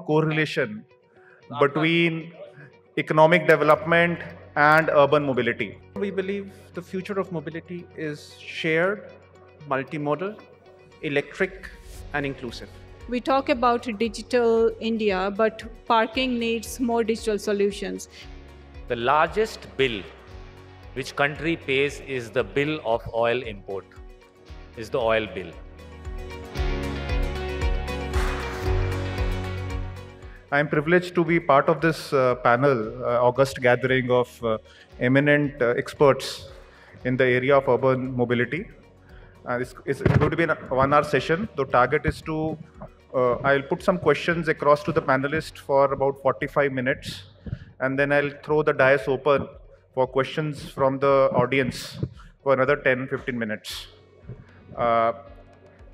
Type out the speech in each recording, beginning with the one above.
correlation between economic development and urban mobility. We believe the future of mobility is shared, multimodal, electric, and inclusive. We talk about digital India, but parking needs more digital solutions. The largest bill which country pays is the bill of oil import, is the oil bill. I am privileged to be part of this panel, August gathering of eminent experts in the area of urban mobility. It's going to be a 1-hour session. The target is to, I'll put some questions across to the panelists for about 45 minutes, and then I'll throw the dais open for questions from the audience for another 10-15 minutes.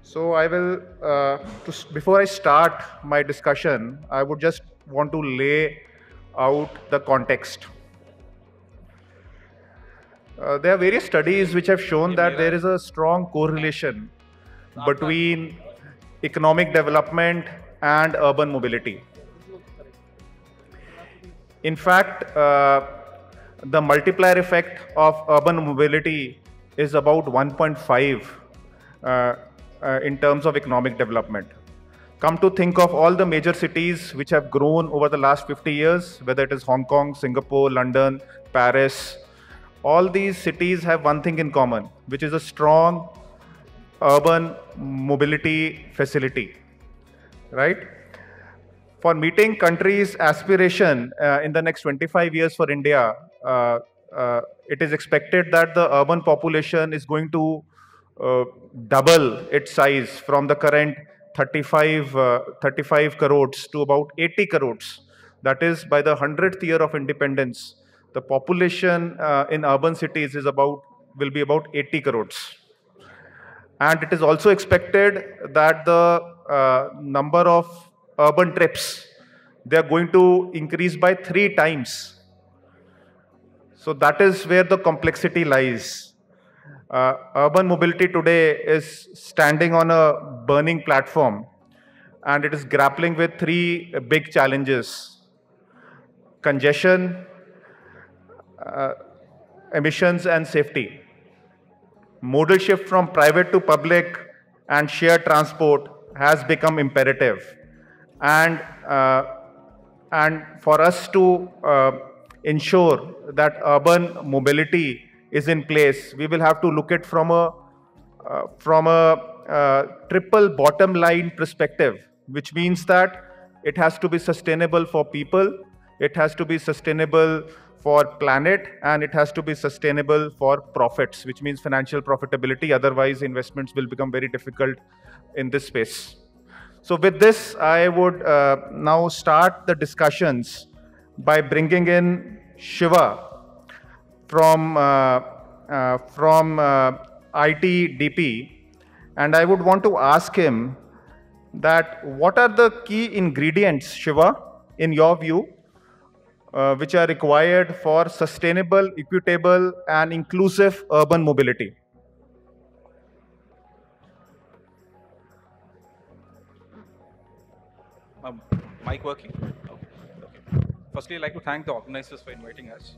So I will, before I start my discussion, I would just want to lay out the context. There are various studies which have shown that there is a strong correlation between economic development and urban mobility. In fact, the multiplier effect of urban mobility is about 1.5 in terms of economic development. Come to think of all the major cities which have grown over the last 50 years, whether it is Hong Kong, Singapore, London, Paris, all these cities have one thing in common, which is a strong urban mobility facility, right? For meeting country's aspiration in the next 25 years for India, it is expected that the urban population is going to double its size from the current 35 crores to about 80 crores. That is, by the 100th year of independence, the population in urban cities will be about 80 crores. And it is also expected that the number of urban trips, they are going to increase by 3 times. So that is where the complexity lies. Urban mobility today is standing on a burning platform, and it is grappling with 3 big challenges: congestion, emissions, and safety. Modal shift from private to public and shared transport has become imperative. And for us to ensure that urban mobility is in place, we will have to look at from a triple bottom line perspective, which means that it has to be sustainable for people, it has to be sustainable for planet, and it has to be sustainable for profits, which means financial profitability. Otherwise, investments will become very difficult in this space. So with this, I would now start the discussions by bringing in Shiva from ITDP, and I would want to ask him that what are the key ingredients, Shiva, in your view, which are required for sustainable, equitable, and inclusive urban mobility? Mic working? Okay. Firstly, I'd like to thank the organizers for inviting us.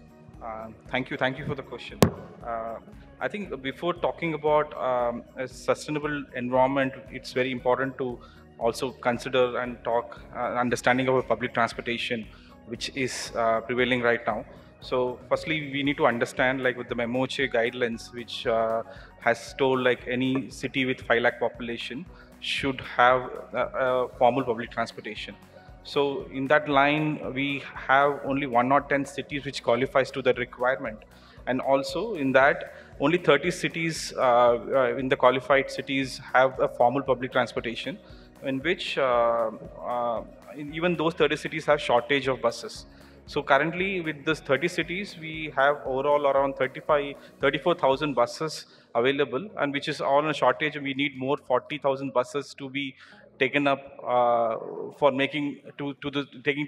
Thank you for the question. I think before talking about a sustainable environment, it's very important to also consider and talk understanding of public transportation, which is prevailing right now. So firstly, we need to understand, like with the MOHA guidelines, which has told like any city with 5 lakh population should have formal public transportation. So in that line, we have only 1 or 10 cities which qualifies to that requirement. And also in that, only 30 cities in the qualified cities have a formal public transportation, in which even those 30 cities have shortage of buses. So currently with this 30 cities, we have overall around 34,000 buses available, and which is all in a shortage, and we need more 40,000 buses to be taken up for taking to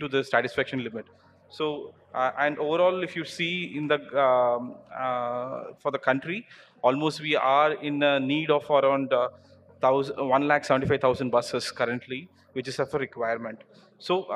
the satisfaction limit. So and overall, if you see in the for the country, almost we are in a need of around 1,75,000 buses currently, which is a requirement. So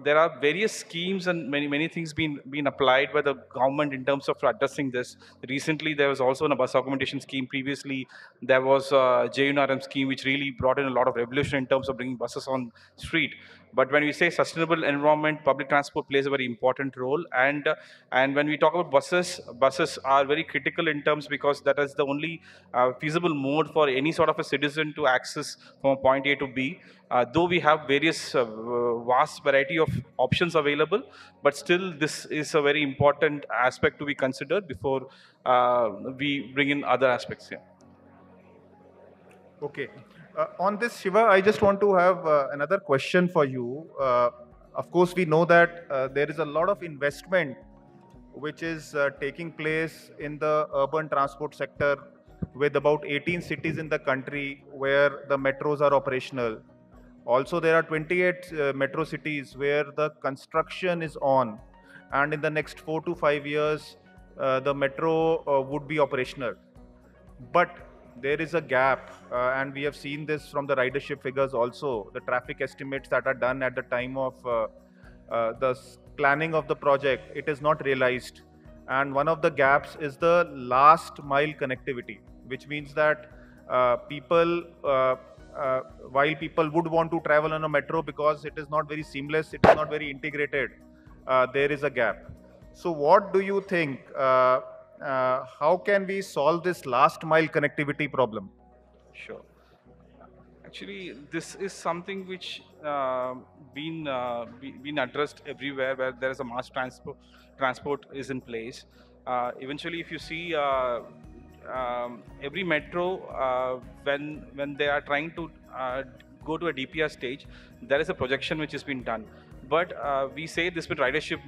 there are various schemes and many things being applied by the government in terms of addressing this. Recently, there was also a bus augmentation scheme. Previously, there was a JUNRM scheme, which really brought in a lot of revolution in terms of bringing buses on street. But when we say sustainable environment, public transport plays a very important role. And when we talk about buses are very critical in terms because that is the only feasible mode for any sort of a citizen to access from point A to B. Though we have various vast variety of options available, but still this is a very important aspect to be considered before we bring in other aspects here. Okay. On this, Shiva, I just want to have another question for you. Of course, we know that there is a lot of investment which is taking place in the urban transport sector with about 18 cities in the country where the metros are operational. Also, there are 28 metro cities where the construction is on, and in the next 4 to 5 years, the metro would be operational. But there is a gap, and we have seen this from the ridership figures also. The traffic estimates that are done at the time of the planning of the project, it is not realized. And one of the gaps is the last mile connectivity, which means that while people would want to travel on a metro because it is not very seamless, it is not very integrated, there is a gap. So what do you think? How can we solve this last mile connectivity problem? Sure. Actually, this is something which been addressed everywhere where there is a mass transport is in place. Eventually, if you see every metro, when they are trying to go to a DPR stage, there is a projection which has been done. But we say this with ridership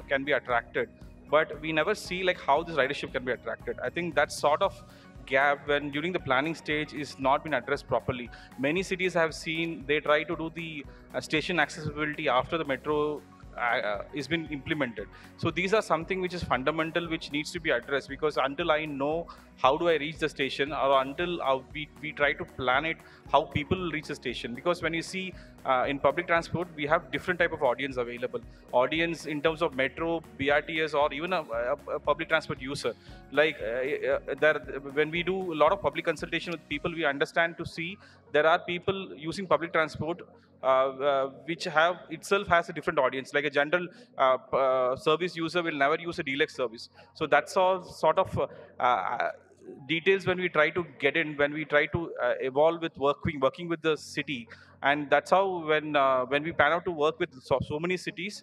can be attracted, but we never see like how this ridership can be attracted. I think that sort of gap when during the planning stage is not been addressed properly. Many cities have seen they try to do the station accessibility after the metro is been implemented. So these are something which is fundamental, which needs to be addressed, because until I know how do I reach the station, or until we try to plan it how people reach the station. Because when you see in public transport, we have different type of audience available. Audience in terms of metro, BRTS, or even a public transport user. Like when we do a lot of public consultation with people, we understand to see there are people using public transport which itself has a different audience. Like a general service user will never use a deluxe service. So that's all sort of details when we try to get in, when we try to evolve with working with the city. And that's how when we plan out to work with so many cities,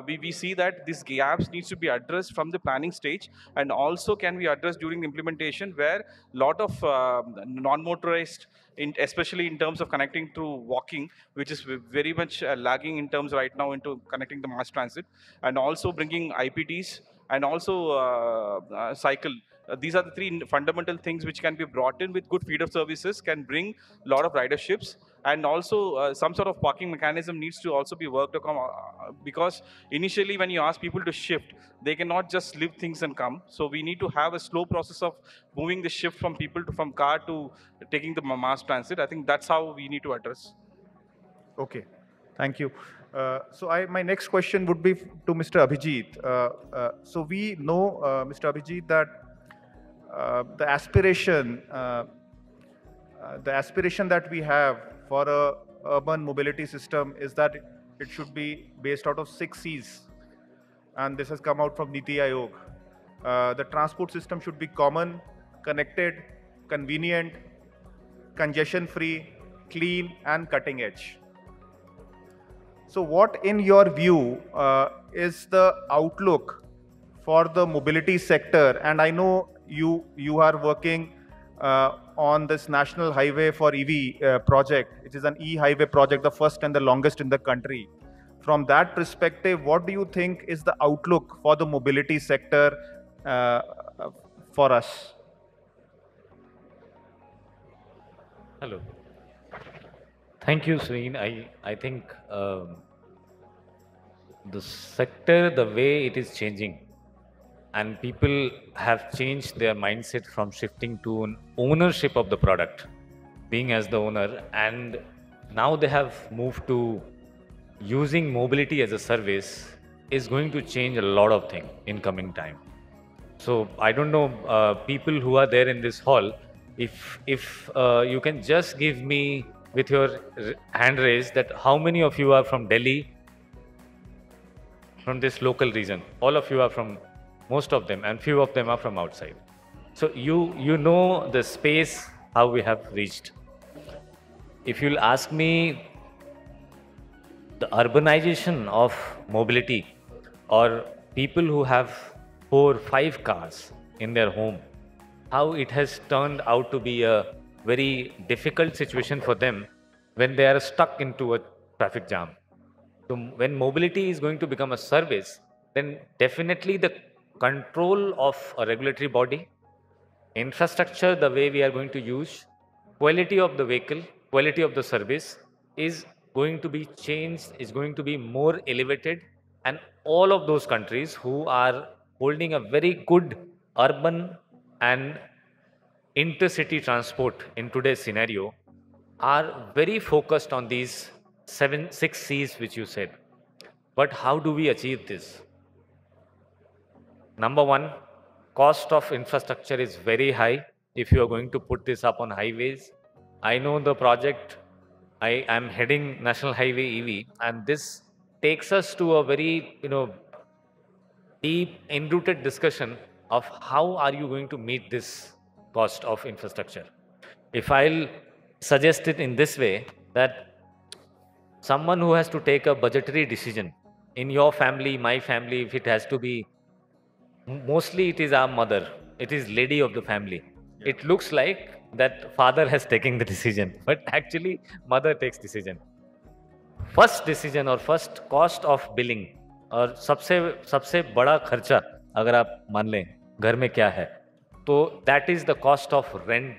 we see that these gaps needs to be addressed from the planning stage, and also can be addressed during the implementation, where lot of non-motorized, especially in terms of connecting to walking, which is very much lagging in terms right now into connecting the mass transit, and also bringing IPTs, and also cycle. These are the three fundamental things which can be brought in with good feeder services, can bring a lot of riderships. And also some sort of parking mechanism needs to also be worked upon, because initially when you ask people to shift, they cannot just leave things and come. So we need to have a slow process of moving the shift from people from car to taking the mass transit. I think that's how we need to address. Okay, thank you. My next question would be to Mr. Abhijit. So we know, Mr. Abhijit, that the aspiration that we have for a urban mobility system is that it should be based out of 6 C's, and this has come out from Niti Aayog. The transport system should be common, connected, convenient, congestion-free, clean, and cutting edge. So what, in your view, is the outlook for the mobility sector? And I know you are working on this National Highway for EV project, which is an e-highway project, the first and the longest in the country. From that perspective, what do you think is the outlook for the mobility sector for us? Hello. Thank you, Sreen. I think the sector, the way it is changing, and people have changed their mindset from shifting to an ownership of the product. being as the owner, and now they have moved to using mobility as a service is going to change a lot of things in coming time. So I don't know, people who are there in this hall, if you can just give me with your hand raised that how many of you are from Delhi, from this local region. All of you are from, most of them, and few of them are from outside. So you know the space how we have reached. If you'll ask me, the urbanization of mobility, or people who have 4-5 cars in their home, how it has turned out to be a very difficult situation for them when they are stuck into a traffic jam. So when mobility is going to become a service, then definitely the control of a regulatory body, infrastructure, the way we are going to use, quality of the vehicle, quality of the service is going to be changed, is going to be more elevated, and all of those countries who are holding a very good urban and intercity transport in today's scenario are very focused on these 6 C's which you said. But how do we achieve this? Number one, cost of infrastructure is very high if you are going to put this up on highways. I know the project, I am heading National Highway EV, and this takes us to a very, deep, enrooted discussion of how are you going to meet this cost of infrastructure. If I'll suggest it in this way, that someone who has to take a budgetary decision in your family, my family, if it has to be, mostly it is our mother, it is lady of the family. Yeah. It looks like that father has taken the decision, but actually mother takes decision. First decision or first cost of billing और सबसे बड़ा खर्चा अगर आप मान लें घर में क्या है, तो that is the cost of rent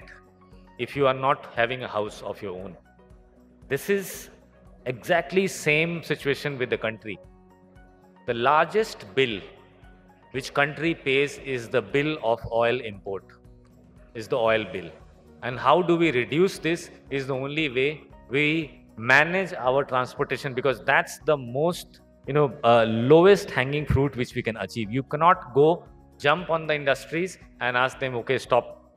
if you are not having a house of your own. This is exactly same situation with the country. The largest bill which country pays is the bill of oil import, is the oil bill. And how do we reduce this is the only way we manage our transportation, because that's the most lowest hanging fruit which we can achieve. You cannot go jump on the industries and ask them, okay, stop.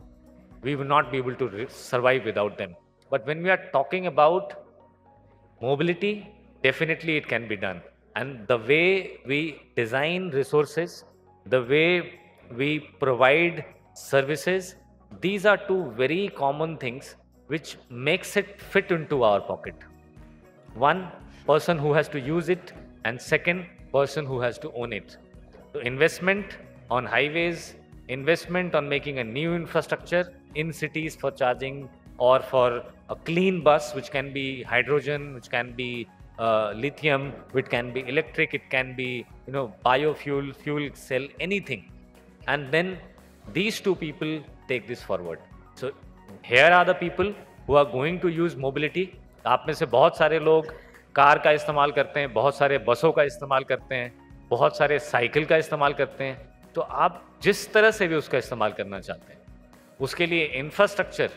We will not be able to survive without them. But when we are talking about mobility, definitely it can be done. And the way we design resources, the way we provide services, these are two very common things which makes it fit into our pocket. One, person who has to use it, and second, person who has to own it. So investment on highways, investment on making a new infrastructure in cities for charging, or for a clean bus which can be hydrogen, which can be lithium, which can be electric, it can be biofuel, fuel cell, anything. And then these two people take this forward. So here are the people who are going to use mobility. आप में से बहुत सारे लोग car का इस्तेमाल करते हैं, बहुत सारे बसों का इस्तेमाल करते हैं, बहुत सारे साइकिल का इस्तेमाल करते हैं. तो आप जिस तरह से भी उसका इस्तेमाल करना चाहते हैं, उसके लिए इंफ्रास्ट्रक्चर,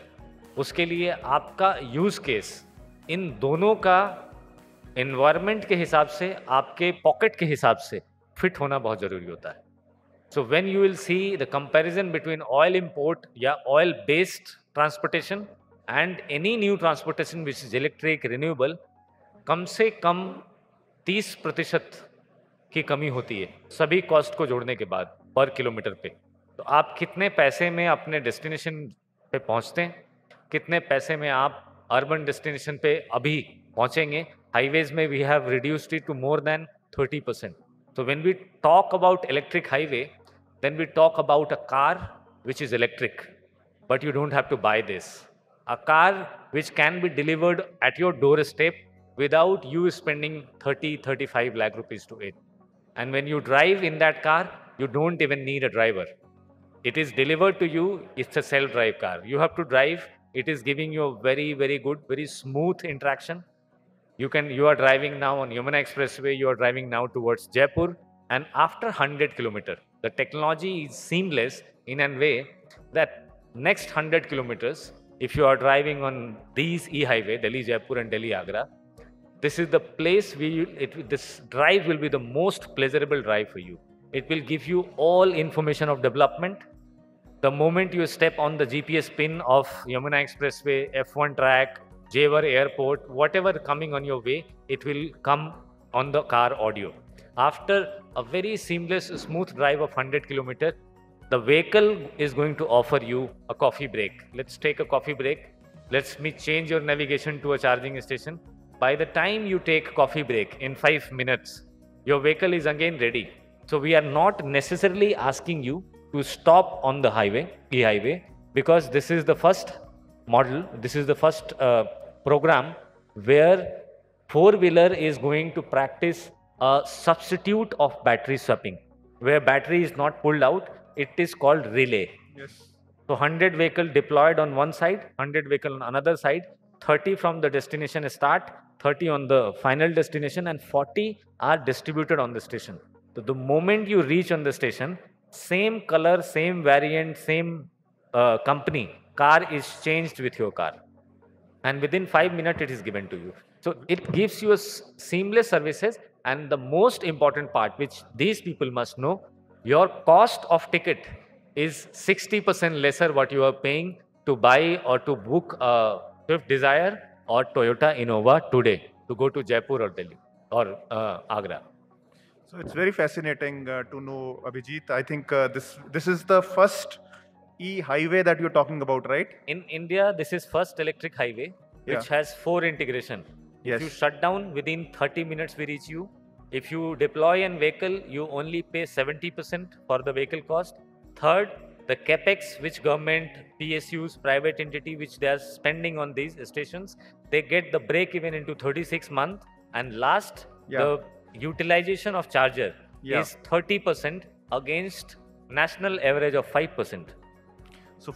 उसके लिए आपका यूज केस, इन दोनों का एनवायरनमेंट के हिसाब से, आपके पॉकेट के हिसाब से फिट होना बहुत ज़रूरी होता है. So when you will see the comparison between oil import या oil based transportation and any new transportation which is electric, renewable, कम से कम 30% की कमी होती है सभी कॉस्ट को जोड़ने के बाद पर किलोमीटर पे. तो आप कितने पैसे में अपने डेस्टिनेशन पे पहुंचते हैं, कितने पैसे में आप अर्बन डेस्टिनेशन पे अभी पहुंचेंगे. हाईवेज में we have reduced it to more than 30%. So when we talk about electric highway, then we talk about a car which is electric, but you don't have to buy this. A car which can be delivered at your doorstep without you spending 30-35 lakh rupees to it. And when you drive in that car, you don't even need a driver. It is delivered to you. It's a self-drive car. You have to drive. It is giving you a very, very good, very smooth interaction. You are driving now on Yamuna Expressway, you are driving now towards Jaipur, and after 100 kilometers, the technology is seamless in a way that next 100 kilometers, if you are driving on these e-highway, Delhi Jaipur and Delhi Agra, this is the place where this drive will be the most pleasurable drive for you. It will give you all information of development. The moment you step on the GPS pin of Yamuna Expressway, F1 track, Jewar Airport, whatever coming on your way, it will come on the car audio. After a very seamless, smooth drive of 100 kilometers, the vehicle is going to offer you a coffee break. Let's take a coffee break. Let me change your navigation to a charging station. By the time you take coffee break in 5 minutes, your vehicle is again ready. So we are not necessarily asking you to stop on the highway, e-highway, because this is the first model, this is the first program where four-wheeler is going to practice a substitute of battery swapping, where battery is not pulled out, it is called relay. Yes. So 100 vehicle deployed on one side, 100 vehicle on another side, 30 from the destination start, 30 on the final destination, and 40 are distributed on the station. So the moment you reach on the station, same color, same variant, same company, car is changed with your car. And within 5 minutes, it is given to you. So it gives you a seamless services. And the most important part, which these people must know, your cost of ticket is 60% lesser what you are paying to buy or to book a Swift Desire or Toyota Innova today to go to Jaipur or Delhi or Agra. So it's very fascinating to know, Abhijit. I think this is the first e-highway that you're talking about, right? In India, this is first electric highway, which has 4 integration. Yes. If you shut down, within 30 minutes we reach you. If you deploy an vehicle, you only pay 70% for the vehicle cost. Third, the capex which government, PSUs, private entity, which they are spending on these stations, they get the break even into 36 months. And last, the utilization of charger is 30% against national average of 5%. So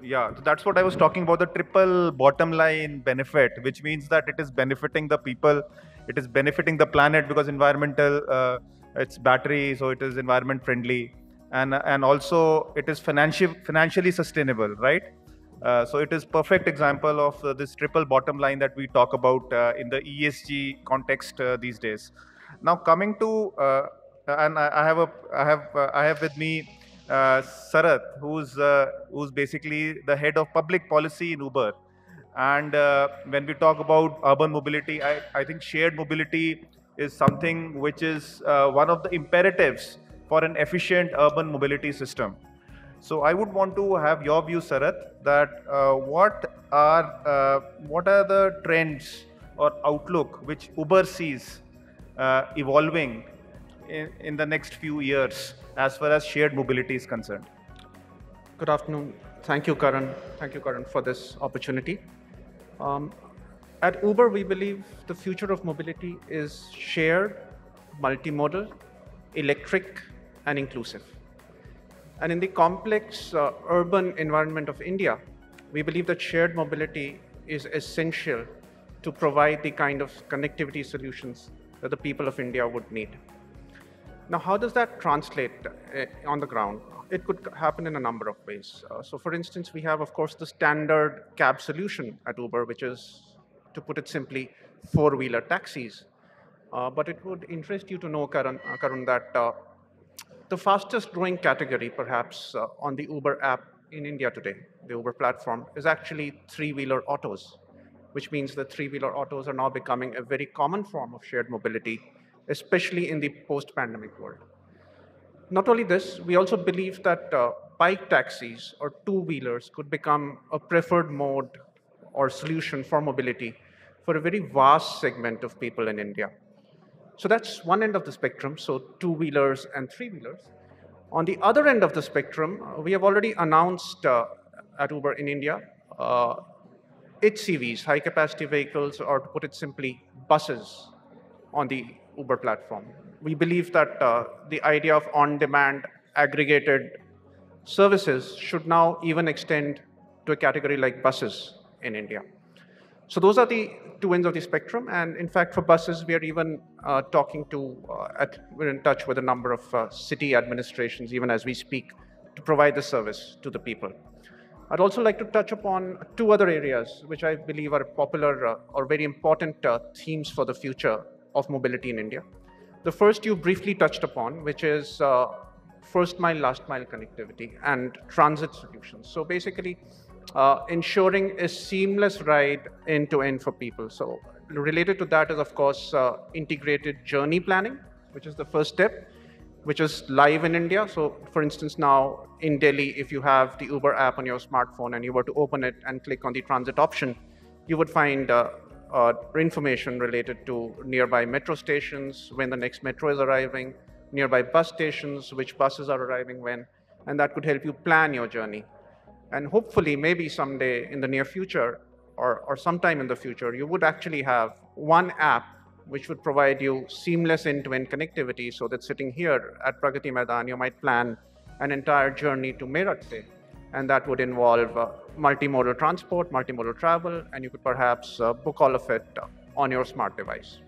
yeah, that's what I was talking about, the triple bottom line benefit, which means that it is benefiting the people, it is benefiting the planet because environmental, it's battery, so it is environment friendly, and also it is financially sustainable, right? So it is perfect example of this triple bottom line that we talk about in the ESG context these days. Now coming to, and I have with me Sarath, who's basically the head of public policy in Uber. And when we talk about urban mobility, I think shared mobility is something which is one of the imperatives for an efficient urban mobility system. So I would want to have your view, Sarath, that what are the trends or outlook which Uber sees evolving in the next few years as far as shared mobility is concerned? Good afternoon. Thank you, Karan. Thank you, Karan, for this opportunity. At Uber, we believe the future of mobility is shared, multimodal, electric, and inclusive. And in the complex urban environment of India, we believe that shared mobility is essential to provide the kind of connectivity solutions that the people of India would need. Now, how does that translate on the ground? It could happen in a number of ways. So for instance, we have, of course, the standard cab solution at Uber, which is, to put it simply, four-wheeler taxis. But it would interest you to know, Karan, that the fastest growing category, perhaps, on the Uber app in India today, the Uber platform, is actually three-wheeler autos, which means that three-wheeler autos are now becoming a very common form of shared mobility, especially in the post-pandemic world. Not only this, we also believe that bike taxis or two-wheelers could become a preferred mode or solution for mobility for a very vast segment of people in India. So that's one end of the spectrum, so two-wheelers and three-wheelers. On the other end of the spectrum, we have already announced at Uber in India, HCVs, high-capacity vehicles, or to put it simply, buses on the Uber platform. We believe that the idea of on-demand aggregated services should now even extend to a category like buses in India. So those are the two ends of the spectrum. And in fact, for buses, we are even we're in touch with a number of city administrations, even as we speak, to provide the service to the people. I'd also like to touch upon two other areas which I believe are popular or very important themes for the future of mobility in India. The first you briefly touched upon, which is first mile, last mile connectivity and transit solutions. So basically, ensuring a seamless ride end to end for people. So related to that is, of course, integrated journey planning, which is the first step, which is live in India. So for instance, now in Delhi, if you have the Uber app on your smartphone and you were to open it and click on the transit option, you would find information related to nearby metro stations, when the next metro is arriving, nearby bus stations, which buses are arriving when, and that could help you plan your journey. And hopefully, maybe someday in the near future or sometime in the future, you would actually have one app which would provide you seamless end-to-end connectivity, so that sitting here at Pragati Maidan, you might plan an entire journey to Meerut, say, and that would involve multimodal transport, multimodal travel, and you could perhaps book all of it on your smart device.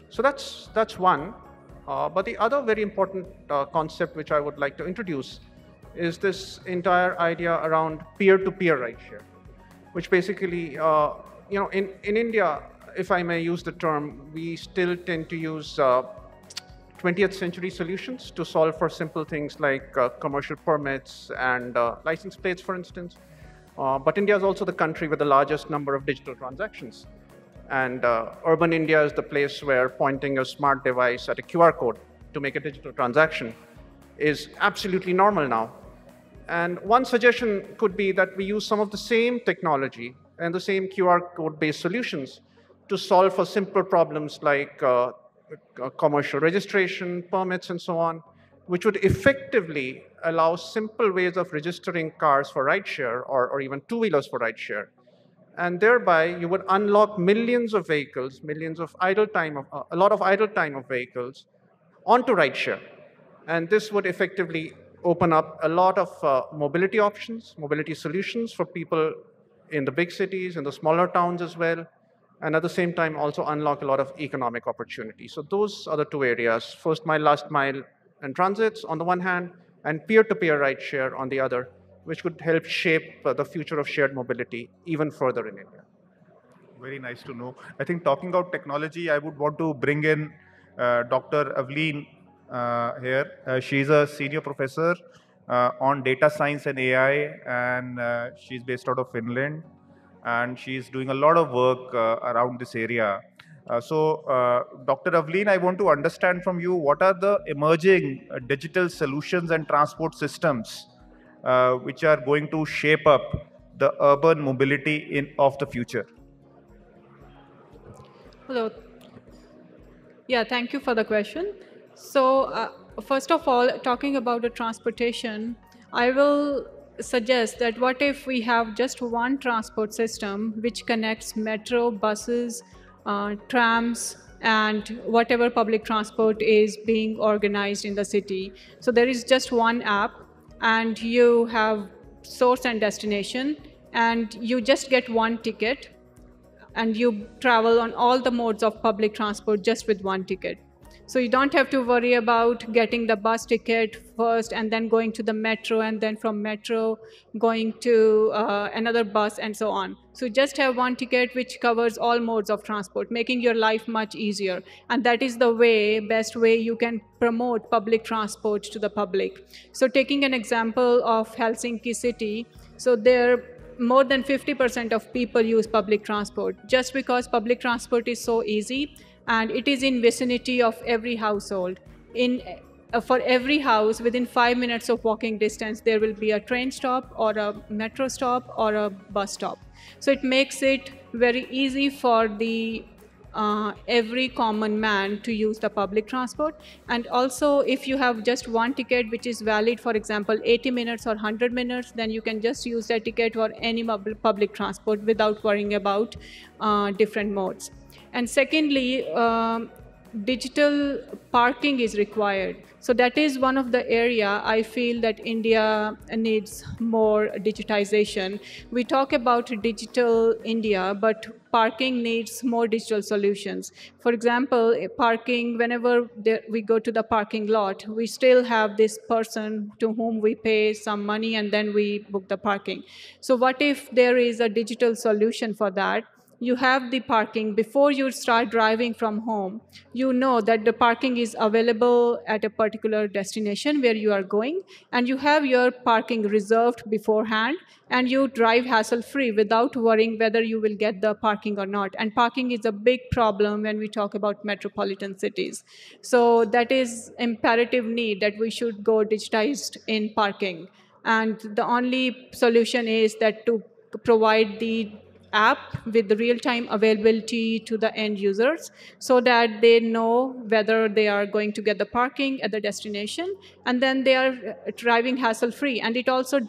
So that's one. But the other very important concept which I would like to introduce is this entire idea around peer-to-peer rideshare, which basically, in India, if I may use the term, we still tend to use 20th century solutions to solve for simple things like commercial permits and license plates, for instance. But India is also the country with the largest number of digital transactions. And urban India is the place where pointing a smart device at a QR code to make a digital transaction is absolutely normal now. And one suggestion could be that we use some of the same technology and the same QR code-based solutions to solve for simple problems like commercial registration, permits, and so on, which would effectively allow simple ways of registering cars for rideshare or even two-wheelers for rideshare. And thereby, you would unlock millions of vehicles, millions of idle time, a lot of idle time of vehicles onto rideshare. And this would effectively open up a lot of mobility options, mobility solutions for people in the big cities, in the smaller towns as well, and at the same time also unlock a lot of economic opportunity. So those are the two areas, first mile, last mile, and transits on the one hand, and peer-to-peer rideshare on the other, which could help shape the future of shared mobility even further in India. Very nice to know. I think talking about technology, I would want to bring in Dr. Aveline here. She's a senior professor on data science and AI, and she's based out of Finland. And she's doing a lot of work around this area. Dr. Aveline, I want to understand from you, what are the emerging digital solutions and transport systems which are going to shape up the urban mobility of the future? Hello. Yeah, thank you for the question. So first of all, talking about the transportation, I will suggest that what if we have just one transport system which connects metro, buses, trams, and whatever public transport is being organized in the city. So there is just one app, and you have source and destination, and you just get one ticket, and you travel on all the modes of public transport just with one ticket. So you don't have to worry about getting the bus ticket first and then going to the metro, and then from metro going to another bus and so on. So you just have one ticket which covers all modes of transport, making your life much easier. And that is the best way you can promote public transport to the public. So taking an example of Helsinki city, so there more than 50% of people use public transport just because public transport is so easy. And it is in vicinity of every household. For every house, within 5 minutes of walking distance, there will be a train stop or a metro stop or a bus stop. So it makes it very easy for the every common man to use the public transport. And also, if you have just one ticket which is valid, for example, 80 minutes or 100 minutes, then you can just use that ticket for any public transport without worrying about different modes. And secondly, digital parking is required. So that is one of the area I feel that India needs more digitization. We talk about digital India, but parking needs more digital solutions. For example, parking, whenever we go to the parking lot, we still have this person to whom we pay some money and then we book the parking. So what if there is a digital solution for that? You have the parking before you start driving from home. You know that the parking is available at a particular destination where you are going, and you have your parking reserved beforehand, and you drive hassle-free without worrying whether you will get the parking or not. And parking is a big problem when we talk about metropolitan cities. So that is imperative need that we should go digitized in parking. And the only solution is that to provide the app with the real-time availability to the end users so that they know whether they are going to get the parking at the destination, and then they are driving hassle-free. And it also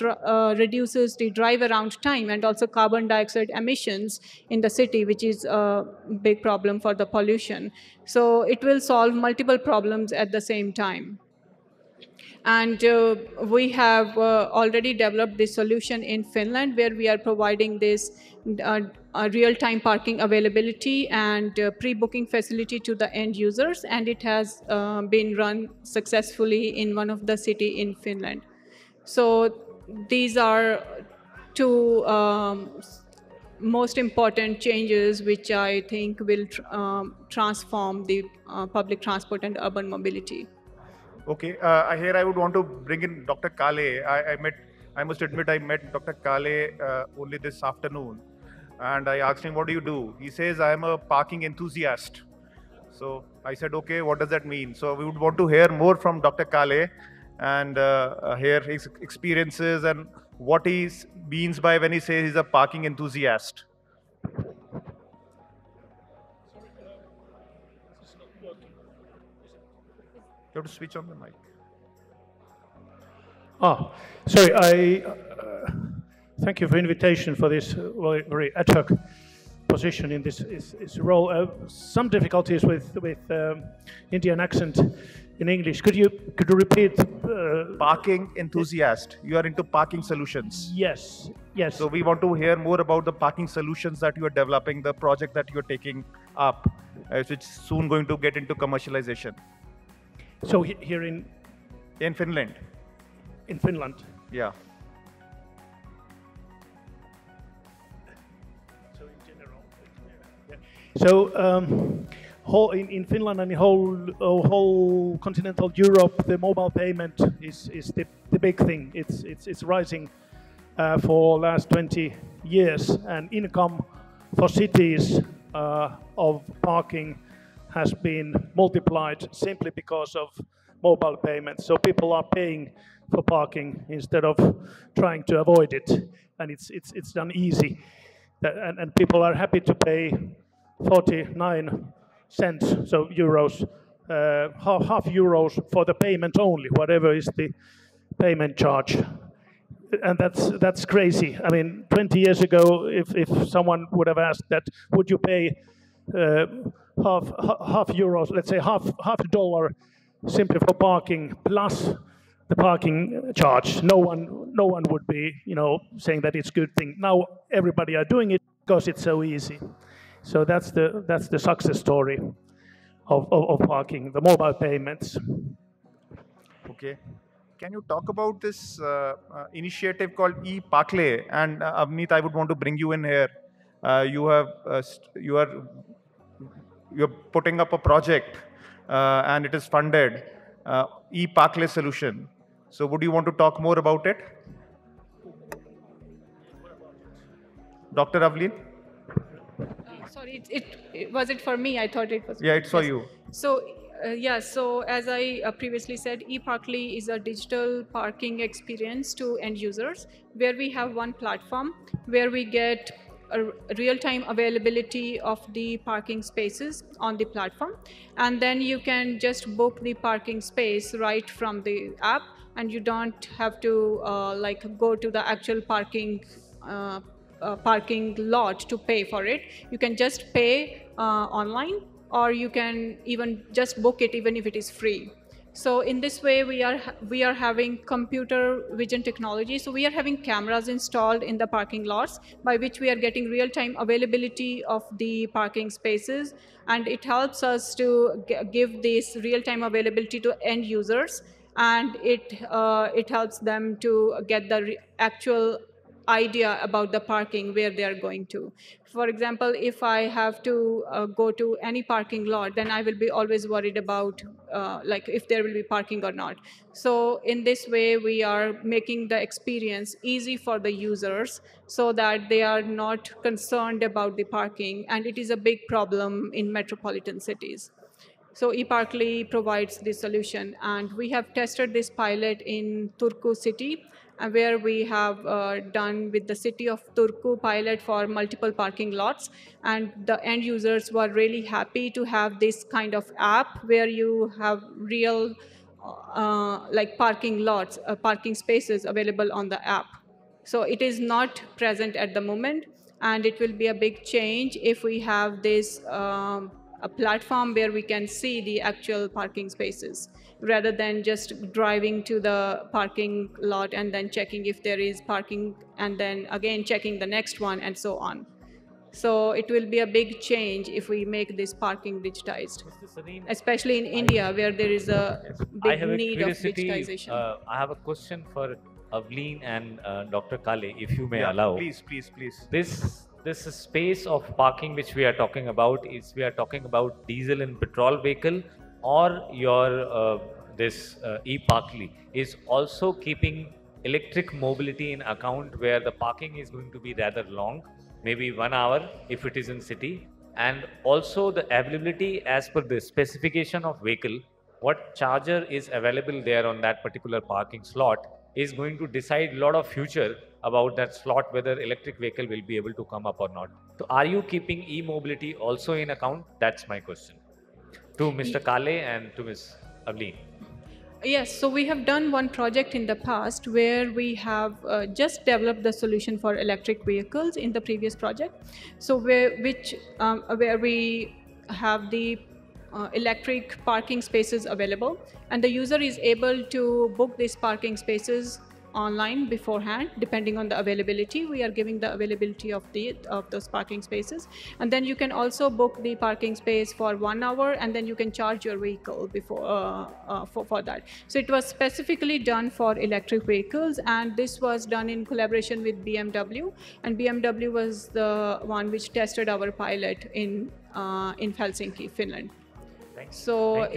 reduces the drive around time and also carbon dioxide emissions in the city, which is a big problem for the pollution. So it will solve multiple problems at the same time. And we have already developed this solution in Finland, where we are providing this real-time parking availability and pre-booking facility to the end users, and it has been run successfully in one of the city in Finland. So these are two most important changes which I think will transform the public transport and urban mobility. Okay, here I would want to bring in Dr. Kale. I must admit, I met Dr. Kale only this afternoon, and I asked him, "What do you do?" He says, "I am a parking enthusiast." So I said, "Okay, what does that mean?" So we would want to hear more from Dr. Kale and hear his experiences and what he means by when he says he's a parking enthusiast. You have to switch on the mic. Sorry. Thank you for invitation for this very ad hoc position in this role. Some difficulties with Indian accent in English. Could you repeat? Parking enthusiast. You are into parking solutions. Yes. Yes. So we want to hear more about the parking solutions that you are developing, the project that you are taking up, which is soon going to get into commercialization. So here in Finland. In Finland. Yeah. So in general. Yeah. So in Finland and in whole continental Europe, the mobile payment is the big thing. It's rising for last 20 years, and income for cities of parking has been multiplied simply because of mobile payments. So people are paying for parking instead of trying to avoid it, and it's done easy. And people are happy to pay 49 cents, so euros, half euros for the payment only, whatever is the payment charge. And that's crazy. I mean, 20 years ago, if someone would have asked that, would you pay half euros, let's say half $1 simply for parking plus the parking charge, no one would be, saying that it's a good thing. Now everybody are doing it because it's so easy. So that's the success story of parking, the mobile payments. Okay. Can you talk about this initiative called eParkley? And Avneet, I would want to bring you in here. You're putting up a project and it is funded, eParkley solution. So would you want to talk more about it? Dr. Avleen? Sorry, was it for me? I thought it was. Yeah, it's for you. So, so as I previously said, eParkley is a digital parking experience to end users, where we have one platform where we get a real-time availability of the parking spaces on the platform, and then you can just book the parking space right from the app, and you don't have to go to the actual parking lot to pay for it. You can just pay online or you can even just book it even if it is free. So in this way, we are having computer vision technology. So we are having cameras installed in the parking lots by which we are getting real-time availability of the parking spaces, and it helps us to give this real-time availability to end users, and it helps them to get the actual idea about the parking where they are going to. For example, if I have to go to any parking lot, then I will be always worried about like if there will be parking or not. So in this way, we are making the experience easy for the users so that they are not concerned about the parking, and it is a big problem in metropolitan cities. So eParkly provides the solution, and we have tested this pilot in Turku city, where we have done with the city of Turku pilot for multiple parking lots, and the end users were really happy to have this kind of app where you have real like parking lots, parking spaces available on the app. So it is not present at the moment, and it will be a big change if we have this a platform where we can see the actual parking spaces rather than just driving to the parking lot and then checking if there is parking and then again checking the next one and so on. So it will be a big change if we make this parking digitized, especially in India where there is a big need of digitization. I have a question for Avleen and Dr. Kale, if you may allow. Please. This space of parking which we are talking about is we are talking about diesel and petrol vehicle, or your this eParkly is also keeping electric mobility in account, where the parking is going to be rather long, maybe 1 hour if it is in city, and also the availability as per the specification of vehicle, what charger is available there on that particular parking slot is going to decide a lot of future about that slot, whether electric vehicle will be able to come up or not. So are you keeping e-mobility also in account? That's my question to Mr. Kale and to Ms. Avleen. Yes, so we have done one project in the past where we have just developed the solution for electric vehicles in the previous project. So where we have the electric parking spaces available, and the user is able to book these parking spaces online beforehand. Depending on the availability, we are giving the availability of those parking spaces, and then you can also book the parking space for 1 hour, and then you can charge your vehicle before for that. So it was specifically done for electric vehicles, and this was done in collaboration with BMW, and BMW was the one which tested our pilot in Helsinki, Finland. So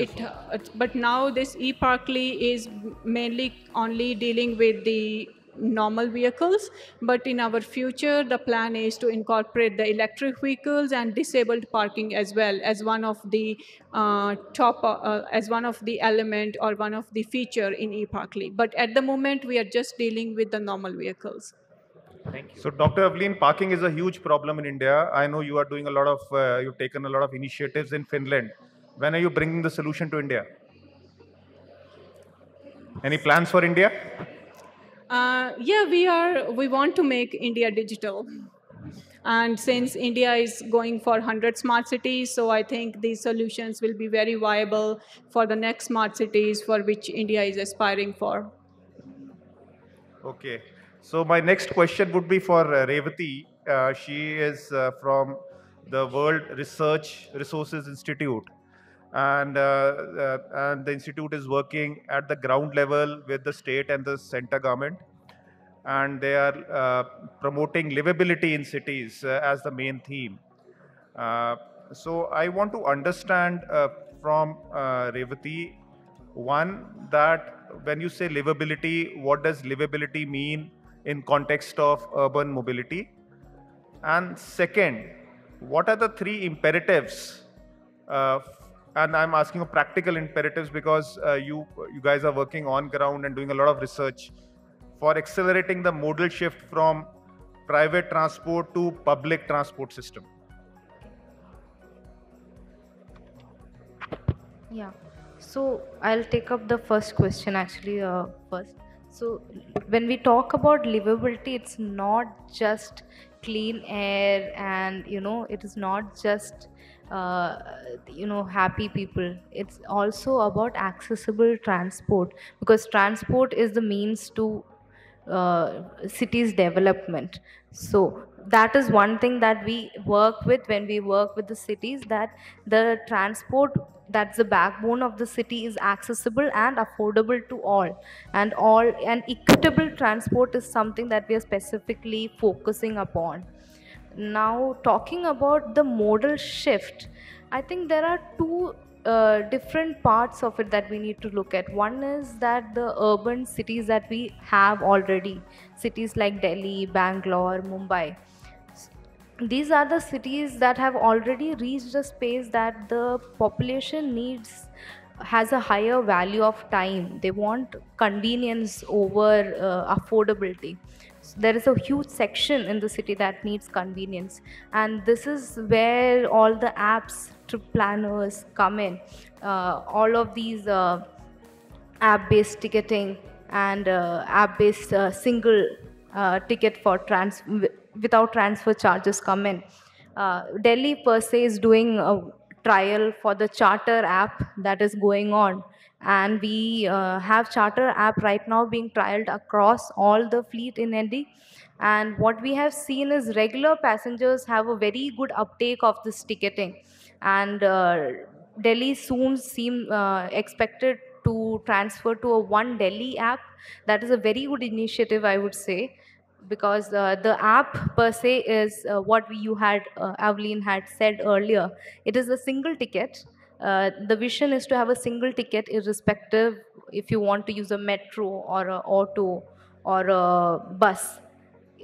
but now this eParkly is mainly only dealing with the normal vehicles, but in our future the plan is to incorporate the electric vehicles and disabled parking as well as one of the as one of the element or one of the feature in eParkly. But at the moment we are just dealing with the normal vehicles. Thank you. So Dr. Avleen, parking is a huge problem in India. I know you are doing a lot of, you've taken a lot of initiatives in Finland. When are you bringing the solution to India? Any plans for India? Yeah, we want to make India digital. And since India is going for 100 smart cities, so I think these solutions will be very viable for the next smart cities for which India is aspiring for. Okay. So my next question would be for Revati. She is from the World Resources Institute. And the institute is working at the ground level with the state and the center government, and they are promoting livability in cities as the main theme. So I want to understand from Revati, one, that when you say livability, what does livability mean in context of urban mobility? And second, what are the three imperatives and I'm asking of practical imperatives because you guys are working on ground and doing a lot of research for accelerating the modal shift from private transport to public transport system. Yeah, so I'll take up the first question actually first. So when we talk about livability, it's not just clean air and it is not just happy people. It's also about accessible transport, because transport is the means to cities development. So that is one thing that we work with when we work with the cities, that the transport, that's the backbone of the city, is accessible and affordable to all, and equitable transport is something that we are specifically focusing upon. Now, talking about the modal shift, I think there are two different parts of it that we need to look at. One is that the urban cities that we have already, cities like Delhi, Bangalore, Mumbai, these are the cities that have already reached a space that the population needs, has a higher value of time. They want convenience over affordability. There is a huge section in the city that needs convenience, and this is where all the apps, trip planners come in. All of these app-based ticketing and app-based single ticket for without transfer charges come in. Delhi per se is doing a trial for the charter app that is going on, and we have charter app right now being trialed across all the fleet in Delhi. And what we have seen is regular passengers have a very good uptake of this ticketing, and Delhi soon seem expected to transfer to a One Delhi app. That is a very good initiative, I would say, because the app per se is what you had, Aveline had said earlier. It is a single ticket. The vision is to have a single ticket, irrespective if you want to use a metro or a auto or a bus,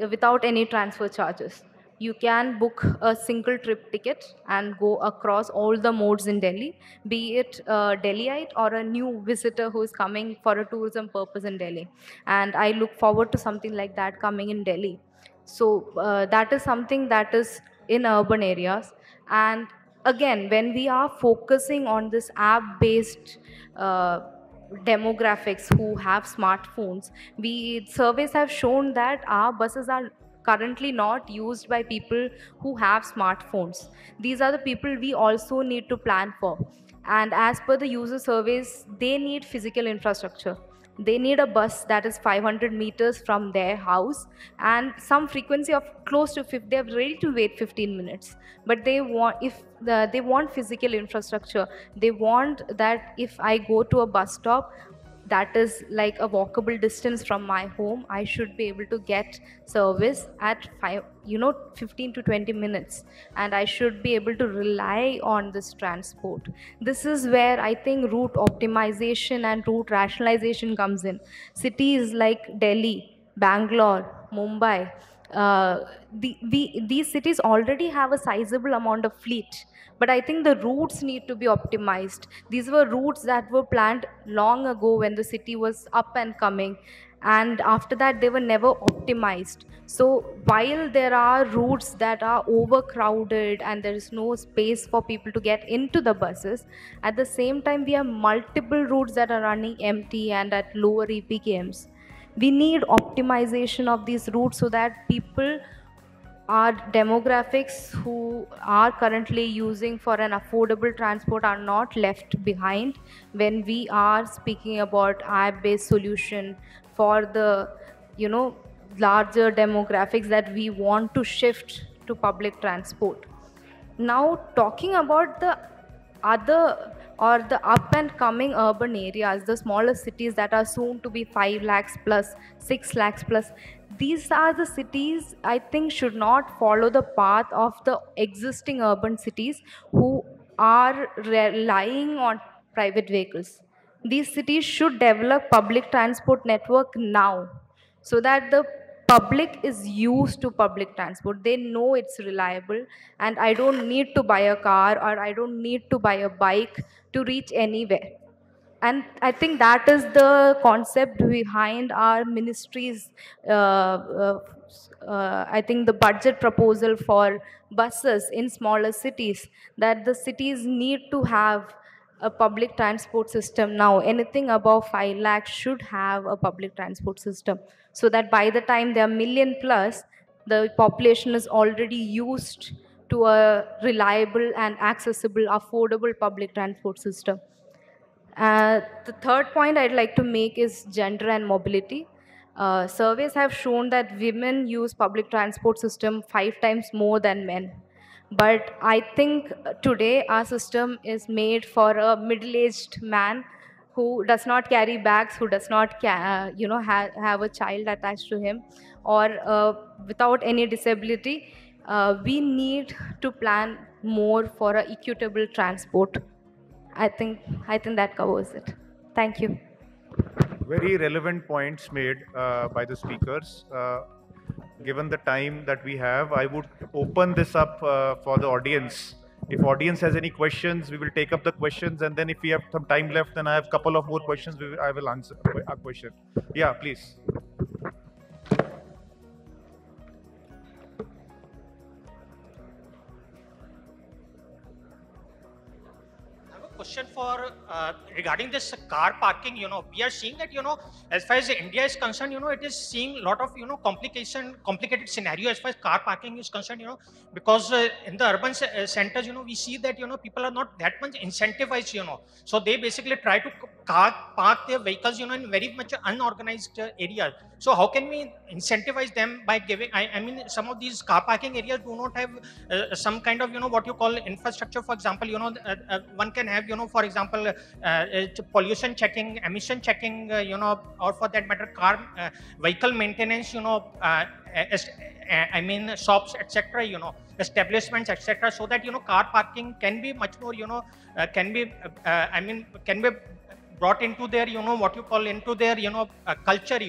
without any transfer charges. You can book a single trip ticket and go across all the modes in Delhi, be it a Delhiite or a new visitor who is coming for a tourism purpose in Delhi. And I look forward to something like that coming in Delhi. So that is something that is in urban areas. And again, when we are focusing on this app-based demographics who have smartphones, surveys have shown that our buses are currently not used by people who have smartphones. These are the people we also need to plan for. And as per the user surveys, they need physical infrastructure. They need a bus that is 500 meters from their house and some frequency of close to 50. They're ready to wait 15 minutes, but they want, if they want physical infrastructure, they want that if I go to a bus stop that is like a walkable distance from my home, I should be able to get service at 15 to 20 minutes, and I should be able to rely on this transport. This is where I think route optimization and route rationalization comes in. Cities like Delhi, Bangalore, Mumbai, these cities already have a sizable amount of fleet, but I think the routes need to be optimized. These were routes that were planned long ago when the city was up and coming, and after that they were never optimized. So while there are routes that are overcrowded and there is no space for people to get into the buses, at the same time we have multiple routes that are running empty and at lower EPKMs. We need optimization of these routes so that people, our demographics who are currently using for an affordable transport, are not left behind when we are speaking about app-based solution for the larger demographics that we want to shift to public transport. Now, talking about the other or the up and coming urban areas, the smaller cities that are soon to be 5 lakhs plus, 6 lakhs plus, these are the cities I think should not follow the path of the existing urban cities who are relying on private vehicles. These cities should develop public transport network now, so that the public is used to public transport. They know it's reliable, and I don't need to buy a car or I don't need to buy a bike to reach anywhere. And I think that is the concept behind our ministry's I think the budget proposal for buses in smaller cities, that the cities need to have a public transport system now. Anything above 5 lakhs should have a public transport system, so that by the time they are million plus, the population is already used to a reliable and accessible, affordable public transport system. The third point I'd like to make is gender and mobility. Surveys have shown that women use public transport system 5 times more than men. But I think today our system is made for a middle-aged man who does not carry bags, who does not, have a child attached to him, or without any disability. We need to plan more for a equitable transport. I think that covers it. Thank you. Very relevant points made by the speakers. Given the time that we have, I would open this up for the audience. If audience has any questions, we will take up the questions, and then if we have some time left, then I have a couple of more questions. I will answer a question. Yeah, please. Question for regarding this car parking. We are seeing that as far as India is concerned, it is seeing a lot of complicated scenario as far as car parking is concerned. Because in the urban centers, we see that people are not that much incentivized. So they basically try to park their vehicles in very much unorganized areas. So how can we incentivize them by giving? I mean, some of these car parking areas do not have some kind of what you call infrastructure. For example, one can have for example, pollution checking, emission checking, or for that matter, car vehicle maintenance, I mean, shops, etc., establishments, etc., so that car parking can be much more, can be brought into their, what you call into their, culture,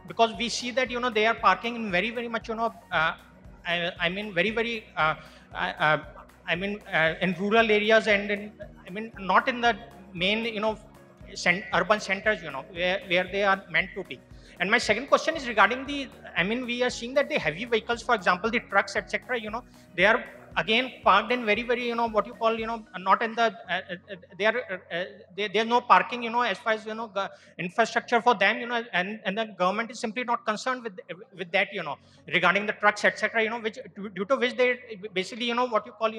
because we see that they are parking in very, very much, I mean, very, very. In rural areas and not in the main, urban centers, where they are meant to be. And my second question is regarding the, we are seeing that the heavy vehicles, for example, the trucks, etc., they are again parked in very, very, what you call, not in the, there's no parking, as far as, infrastructure for them, and the government is simply not concerned with that, regarding the trucks, etc., which due to which they basically, what you call,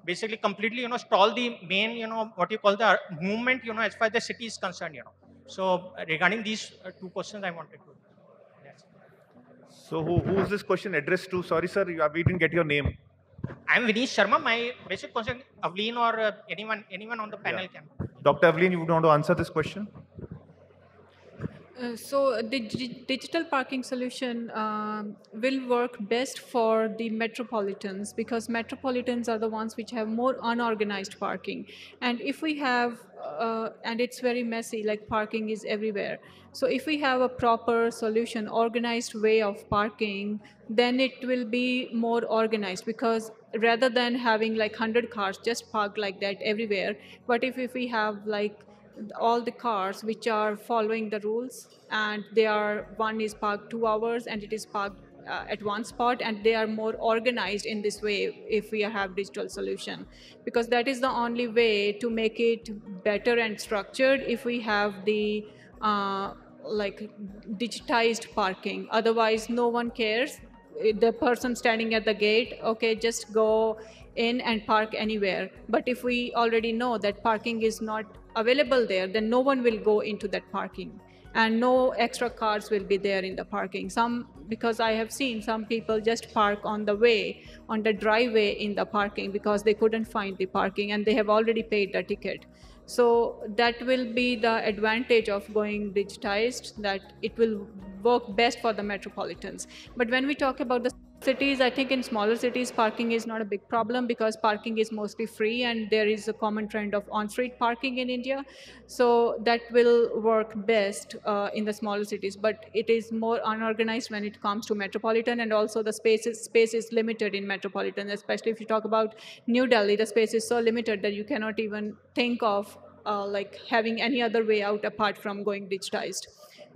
basically completely, stall the main, what you call the movement, as far as the city is concerned, So regarding these two questions, I wanted to. Yes. So who is this question addressed to? Sorry, sir, we didn't get your name. I'm Vinesh Sharma. My basic question, Avleen or anyone on the panel can. Dr. Avleen, you would want to answer this question? So the digital parking solution will work best for the metropolitans, because metropolitans are the ones which have more unorganized parking. And if we have, and it's very messy, like parking is everywhere. So if we have a proper solution, organized way of parking, then it will be more organized, because rather than having like 100 cars just parked like that everywhere, but if we have like all the cars which are following the rules, and one is parked 2 hours and it is parked at one spot, and they are more organized in this way if we have digital solution, because that is the only way to make it better and structured if we have the like digitized parking. Otherwise no one cares. The person standing at the gate, okay, just go in and park anywhere. But if we already know that parking is not available there, then no one will go into that parking, and no extra cars will be there in the parking. Because I have seen some people just park on the driveway in the parking, because they couldn't find the parking and they have already paid the ticket. So that will be the advantage of going digitized, that it will work best for the metropolitans. But when we talk about the cities, I think in smaller cities, parking is not a big problem, because parking is mostly free, and there is a common trend of on-street parking in India. So that will work best in the smaller cities, but it is more unorganized when it comes to metropolitan, and also the space is limited in metropolitan, especially if you talk about New Delhi. The space is so limited that you cannot even think of like having any other way out apart from going digitized.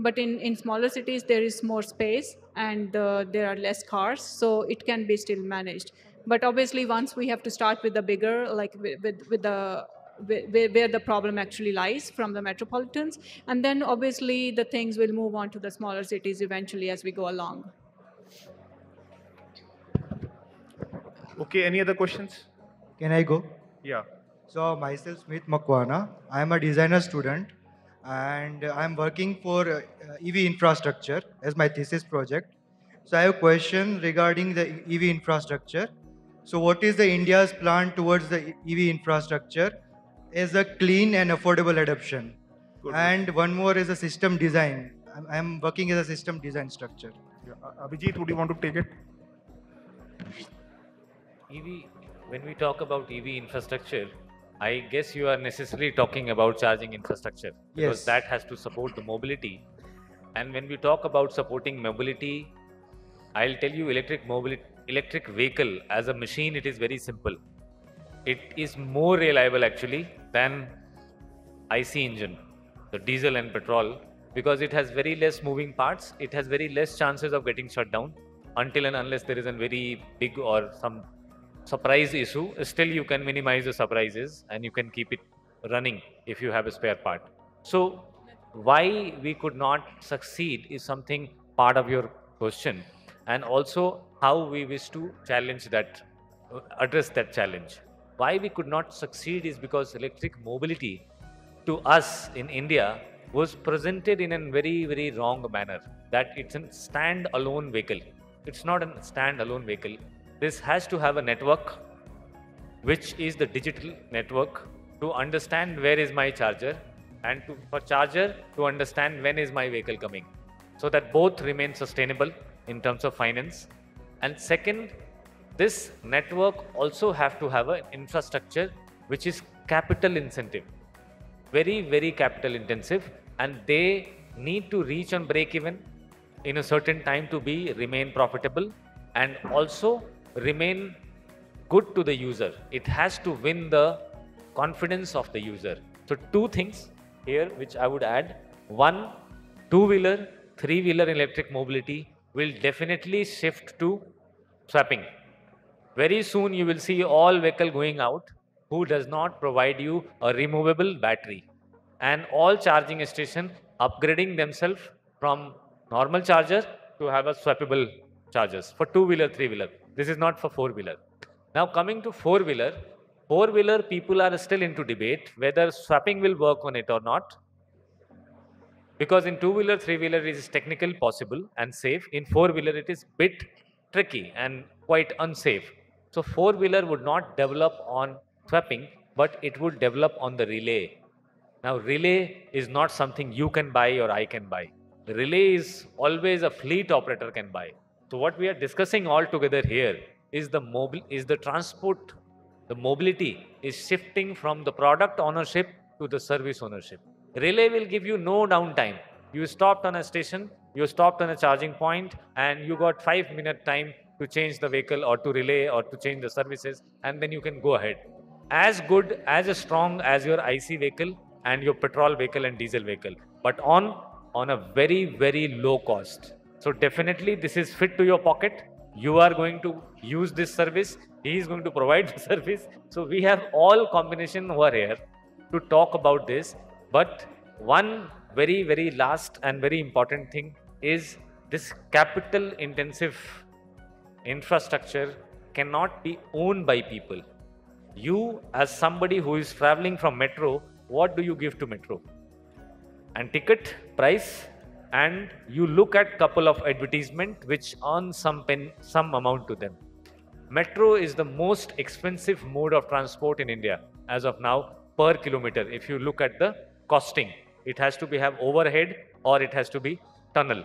But in smaller cities, there is more space, and there are less cars, so it can be still managed. But obviously, once we have to start with the bigger, like with the where the problem actually lies from the metropolitans, and then obviously the things will move on to the smaller cities eventually as we go along. Okay, any other questions? Can I go? Yeah. So myself, Smith Makwana. I am a designer student, and I am working for EV infrastructure as my thesis project. So I have a question regarding the EV infrastructure. So what is the India's plan towards the EV infrastructure as a clean and affordable adoption? Good. And one more is a system design. I'm working as a system design structure. Yeah. Abhijit, would you want to take it? EV, when we talk about EV infrastructure, I guess you are necessarily talking about charging infrastructure because Yes. that has to support the mobility. And when we talk about supporting mobility, I'll tell you electric vehicle as a machine, it is very simple. It is more reliable actually than IC engine, the diesel and petrol, because it has very less moving parts. It has very less chances of getting shut down until and unless there is a very big or some surprise issue. Still you can minimize the surprises and you can keep it running if you have a spare part. So why we could not succeed is something part of your question, and also how we wish to challenge that, address that challenge. Why we could not succeed is because electric mobility to us in India was presented in a very, very wrong manner, that it's a stand-alone vehicle. It's not a stand-alone vehicle. This has to have a network, which is the digital network, to understand where is my charger, and for charger to understand when is my vehicle coming, so that both remain sustainable in terms of finance. And second, this network also have to have an infrastructure which is capital incentive, very, very capital intensive, and they need to reach on break even in a certain time to remain profitable and also remain good to the user. It has to win the confidence of the user. So two things here which I would add. One, two-wheeler, three-wheeler electric mobility will definitely shift to swapping. Very soon you will see all vehicle going out who does not provide you a removable battery, and all charging station upgrading themselves from normal charger to have a swappable chargers for two-wheeler, three-wheeler. This is not for four-wheeler. Now coming to four-wheeler people are still into debate whether swapping will work on it or not. Because in two-wheeler, three-wheeler it is technically possible and safe. In four-wheeler it is bit tricky and quite unsafe. So four-wheeler would not develop on swapping, but it would develop on the relay. Now relay is not something you can buy or I can buy. The relay is always a fleet operator can buy. So what we are discussing all together here is the transport, the mobility is shifting from the product ownership to the service ownership. Relay will give you no downtime. You stopped on a station, you stopped on a charging point, and you got 5-minute time to change the vehicle or to relay or to change the services, and then you can go ahead. As good, as strong as your IC vehicle and your petrol vehicle and diesel vehicle, but on a very, very low cost. So definitely this is fit to your pocket. You are going to use this service. He is going to provide the service. So we have all combination over here to talk about this. But one very, very last and very important thing is this capital intensive infrastructure cannot be owned by people. You as somebody who is traveling from metro, what do you give to metro? And ticket price, and you look at couple of advertisement which earn some amount to them. Metro is the most expensive mode of transport in India as of now per kilometer. If you look at the costing, it has to have overhead or it has to be tunnel.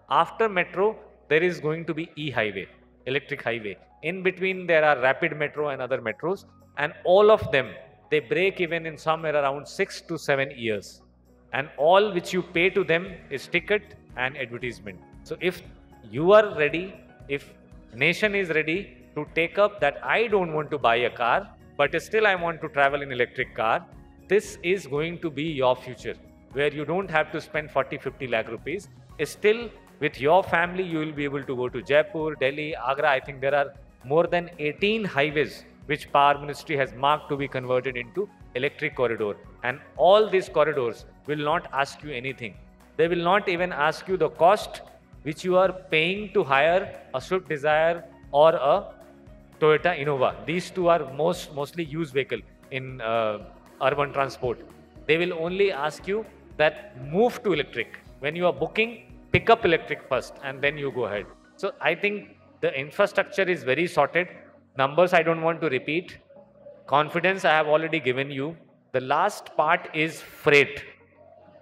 After metro, there is going to be e-highway, electric highway. In between, there are rapid metro and other metros, and all of them, they break even in somewhere around 6 to 7 years. And all which you pay to them is ticket and advertisement. So if you are ready, if nation is ready to take up that I don't want to buy a car, but still I want to travel in electric car, this is going to be your future, where you don't have to spend 40-50 lakh rupees. Still, with your family, you will be able to go to Jaipur, Delhi, Agra. I think there are more than 18 highways which Power Ministry has marked to be converted into electric corridor. And all these corridors will not ask you anything. They will not even ask you the cost which you are paying to hire a Swift Desire or a Toyota Innova. These two are mostly used vehicle in urban transport. They will only ask you that move to electric. When you are booking, pick up electric first and then you go ahead. So I think the infrastructure is very sorted. Numbers I don't want to repeat. Confidence I have already given you. The last part is freight.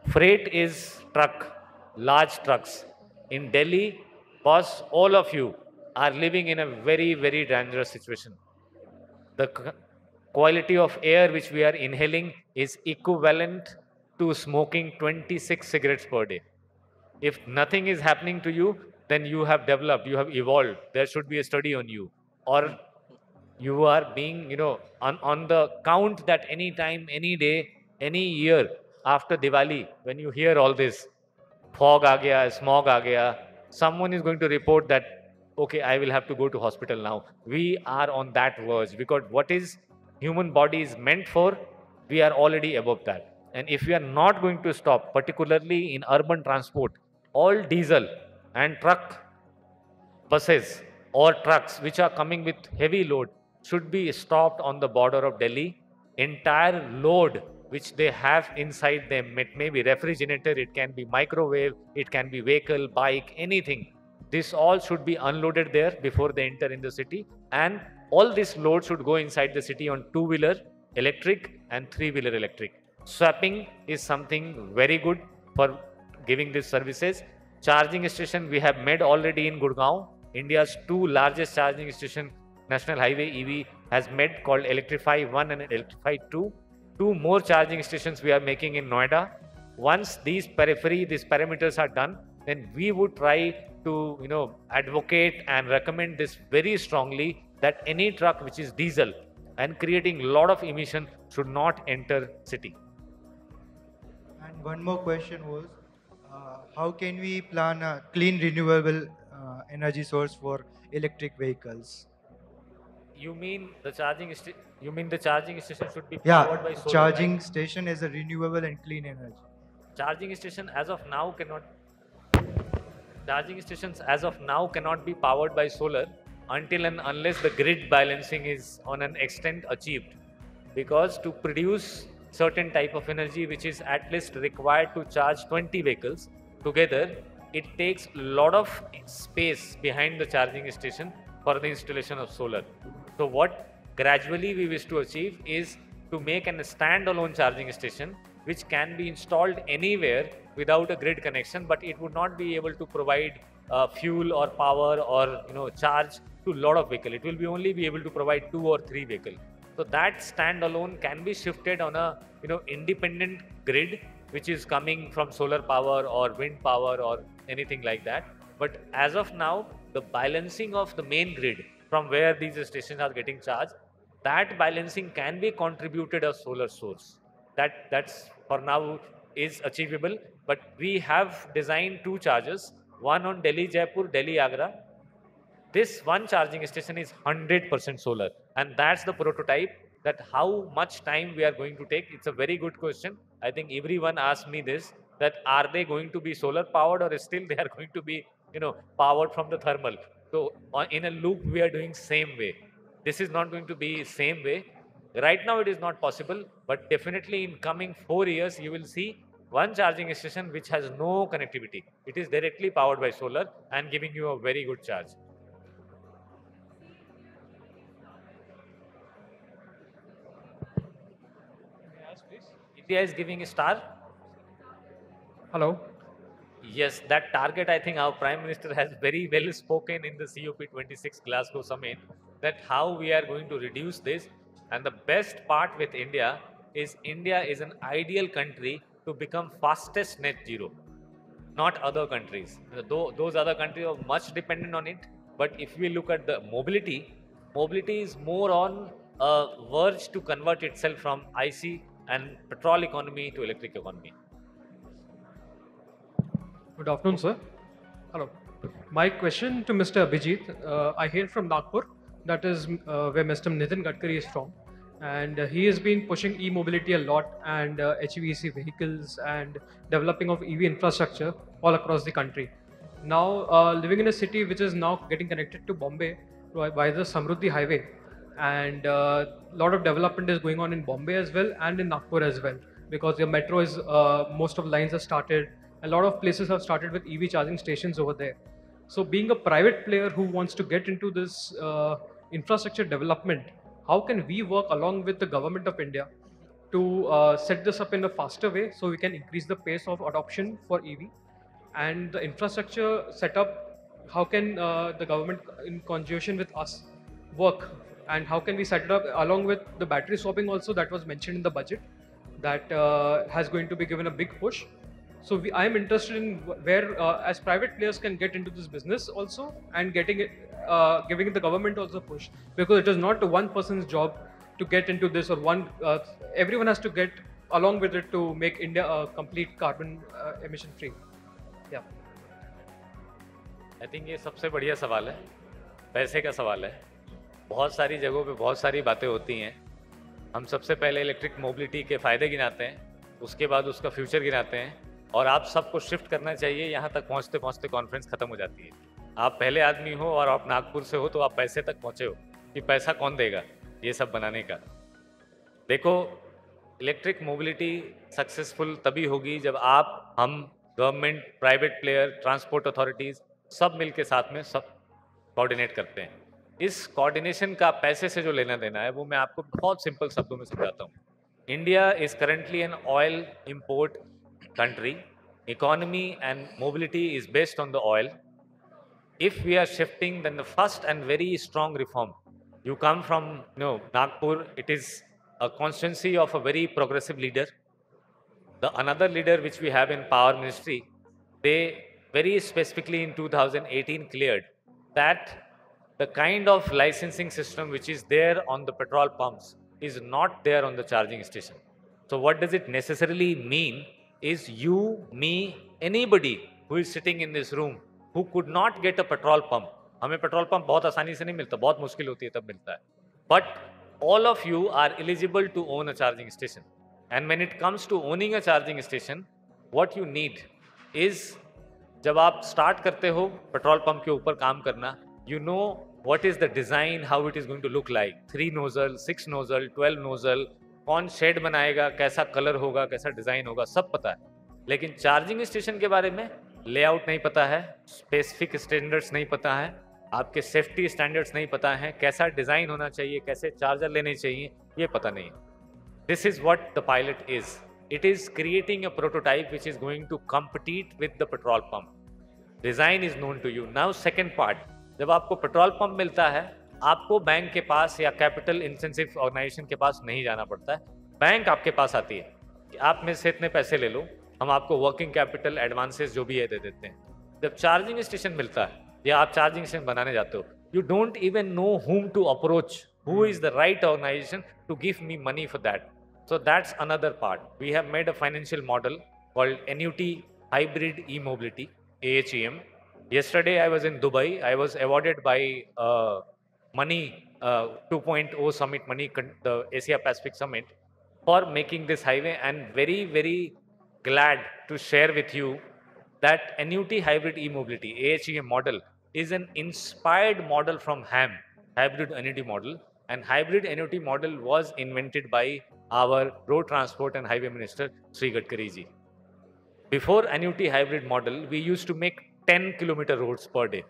Freight is truck, large trucks. In Delhi, boss, all of you are living in a very, very dangerous situation. The quality of air which we are inhaling is equivalent to smoking 26 cigarettes per day. If nothing is happening to you, then you have developed, you have evolved. There should be a study on you. Or you are being, on the count that any time, any day, any year after Diwali, when you hear all this, fog aa gaya, smog aa gaya, someone is going to report that, okay, I will have to go to hospital now. We are on that verge because what is human body is meant for, we are already above that. And if we are not going to stop, particularly in urban transport, all diesel and truck buses or trucks which are coming with heavy load should be stopped on the border of Delhi. Entire load which they have inside them, it may be refrigerator, it can be microwave, it can be vehicle, bike, anything. This all should be unloaded there before they enter in the city, and all this load should go inside the city on two-wheeler electric and three-wheeler electric. Swapping is something very good for giving these services. Charging station we have made already in Gurgaon. India's two largest charging station, National Highway EV has made, called Electrify 1 and Electrify 2. Two more charging stations we are making in Noida. Once these parameters are done, then we would try to advocate and recommend this very strongly that any truck which is diesel and creating a lot of emission should not enter city. And one more question was, how can we plan a clean renewable energy source for electric vehicles? You mean the charging station should be Yeah, powered by solar? charging Right? station is a renewable and clean energy. Charging station as of now cannot. Charging stations as of now cannot be powered by solar until and unless the grid balancing is on an extent achieved. Because to produce certain type of energy which is at least required to charge 20 vehicles together, it takes a lot of space behind the charging station for the installation of solar. So what gradually we wish to achieve is to make a standalone charging station which can be installed anywhere without a grid connection, but it would not be able to provide fuel or power or charge to a lot of vehicle. It will be only be able to provide 2 or 3 vehicle. So that standalone can be shifted on a independent grid which is coming from solar power or wind power or anything like that. But as of now, the balancing of the main grid from where these stations are getting charged, that balancing can be contributed as solar source. That's for now is achievable. But we have designed 2 chargers, one on Delhi Jaipur, Delhi Agra. This one charging station is 100% solar, and that's the prototype. That how much time we are going to take? It's a very good question. I think everyone asked me this, that are they going to be solar powered or still they are going to be powered from the thermal? So in a loop we are doing same way. This is not going to be same way. Right now it is not possible, but definitely in coming 4 years you will see one charging station which has no connectivity. It is directly powered by solar and giving you a very good charge. India is giving a star. Hello. Yes, that target, I think our Prime Minister has very well spoken in the COP26 Glasgow summit, that how we are going to reduce this. And the best part with India is an ideal country to become fastest net zero, not other countries. Those other countries are much dependent on it. But if we look at the mobility is more on a verge to convert itself from IC and petrol economy to electric economy. Good afternoon, sir. Hello. My question to Mr. Abhijit, I hail from Nagpur, that is where Mr. Nitin Gadkari is from. And he has been pushing e-mobility a lot and HEVC vehicles and developing of EV infrastructure all across the country. Now, living in a city which is now getting connected to Bombay, by the Samruddhi Highway, and a lot of development is going on in Bombay as well and in Nagpur as well, because the metro is most of the lines have started. A lot of places have started with EV charging stations over there. So being a private player who wants to get into this infrastructure development, how can we work along with the government of India to set this up in a faster way so we can increase the pace of adoption for EV? And the infrastructure setup, how can the government in conjunction with us work, and how can we set it up along with the battery swapping also that was mentioned in the budget that has going to be given a big push. So I am interested in where as private players can get into this business also, and getting it, giving the government also push, because it is not one person's job to get into this, or everyone has to get along with it to make India a complete carbon emission free. Yeah. I think ये सबसे बढ़िया सवाल है, पैसे का सवाल है। बहुत सारी जगहों पे बहुत सारी बातें होती हैं। हम सबसे पहले इलेक्ट्रिक मोबिलिटी के फ़ायदे गिनाते हैं, उसके बाद उसका फ्यूचर गिनाते हैं, और आप सबको शिफ्ट करना चाहिए। यहाँ तक पहुँचते पहुँचते कॉन्फ्रेंस ख़त्म हो जाती है। आप पहले आदमी हो और आप नागपुर से हो तो आप पैसे तक पहुँचे हो कि पैसा कौन देगा ये सब बनाने का। देखो, इलेक्ट्रिक मोबिलिटी सक्सेसफुल तभी होगी जब आप, हम, government, private player, transport authorities सब मिल के साथ में सब कोऑर्डिनेट करते हैं। इस कोऑर्डिनेशन का पैसे से जो लेना देना है वो मैं आपको बहुत सिंपल शब्दों में समझाता हूँ। India is currently an oil import country. Economy and mobility is based on the oil. If we are shifting, then the first and very strong reform, you come from Nagpur, it is a constituency of a very progressive leader. Another leader which we have in Power Ministry, they very specifically in 2018 cleared that the kind of licensing system which is there on the petrol pumps is not there on the charging station. So what does it necessarily mean? Is you, me, anybody who is sitting in this room who could not get a petrol pump, हमें petrol pump बहुत आसानी से नहीं मिलता, बहुत मुश्किल होती है तब मिलता है, but all of you are eligible to own a charging station. And when it comes to owning a charging station, what you need is, जब आप स्टार्ट करते हो पेट्रोल पंप के ऊपर काम करना, you know what is the design, how it is going to look like, 3 nozzle, 6 nozzle, 12 nozzle, कौन shade बनाएगा, कैसा कलर होगा, कैसा डिज़ाइन होगा, सब पता है। लेकिन चार्जिंग स्टेशन के बारे में लेआउट नहीं पता है, स्पेसिफिक स्टैंडर्ड्स नहीं पता है, आपके सेफ्टी स्टैंडर्ड्स नहीं पता है, कैसा डिज़ाइन होना चाहिए, कैसे चार्जर लेने चाहिए, ये पता नहीं है। This is what the pilot is. It is creating a prototype which is going to compete with the petrol pump. Design is known to you. Now second part, जब आपको पेट्रोल पंप मिलता है, आपको बैंक के पास या capital incentive organisation के पास नहीं जाना पड़ता है, बैंक आपके पास आती है कि आप में से इतने पैसे ले लो, हम आपको वर्किंग कैपिटल एडवांसेस जो भी है दे देते हैं। जब चार्जिंग स्टेशन मिलता है या आप चार्जिंग स्टेशन बनाने जाते हो, you don't even know whom to approach, who is the right organization to give me money for that. So that's another part. We have made a financial model called NUT Hybrid E-Mobility, AHEM. Yesterday I was in Dubai. I was awarded by Money 2.0 Summit, the Asia Pacific Summit, for making this highway, and very, very glad to share with you that NUT Hybrid E-Mobility, AHEM model, is an inspired model from HAM, Hybrid Annuity Model, and Hybrid Annuity Model was invented by our Road Transport and Highway Minister, Sri Gadkari ji. Before Annuity Hybrid Model, we used to make 10-kilometer roads per day.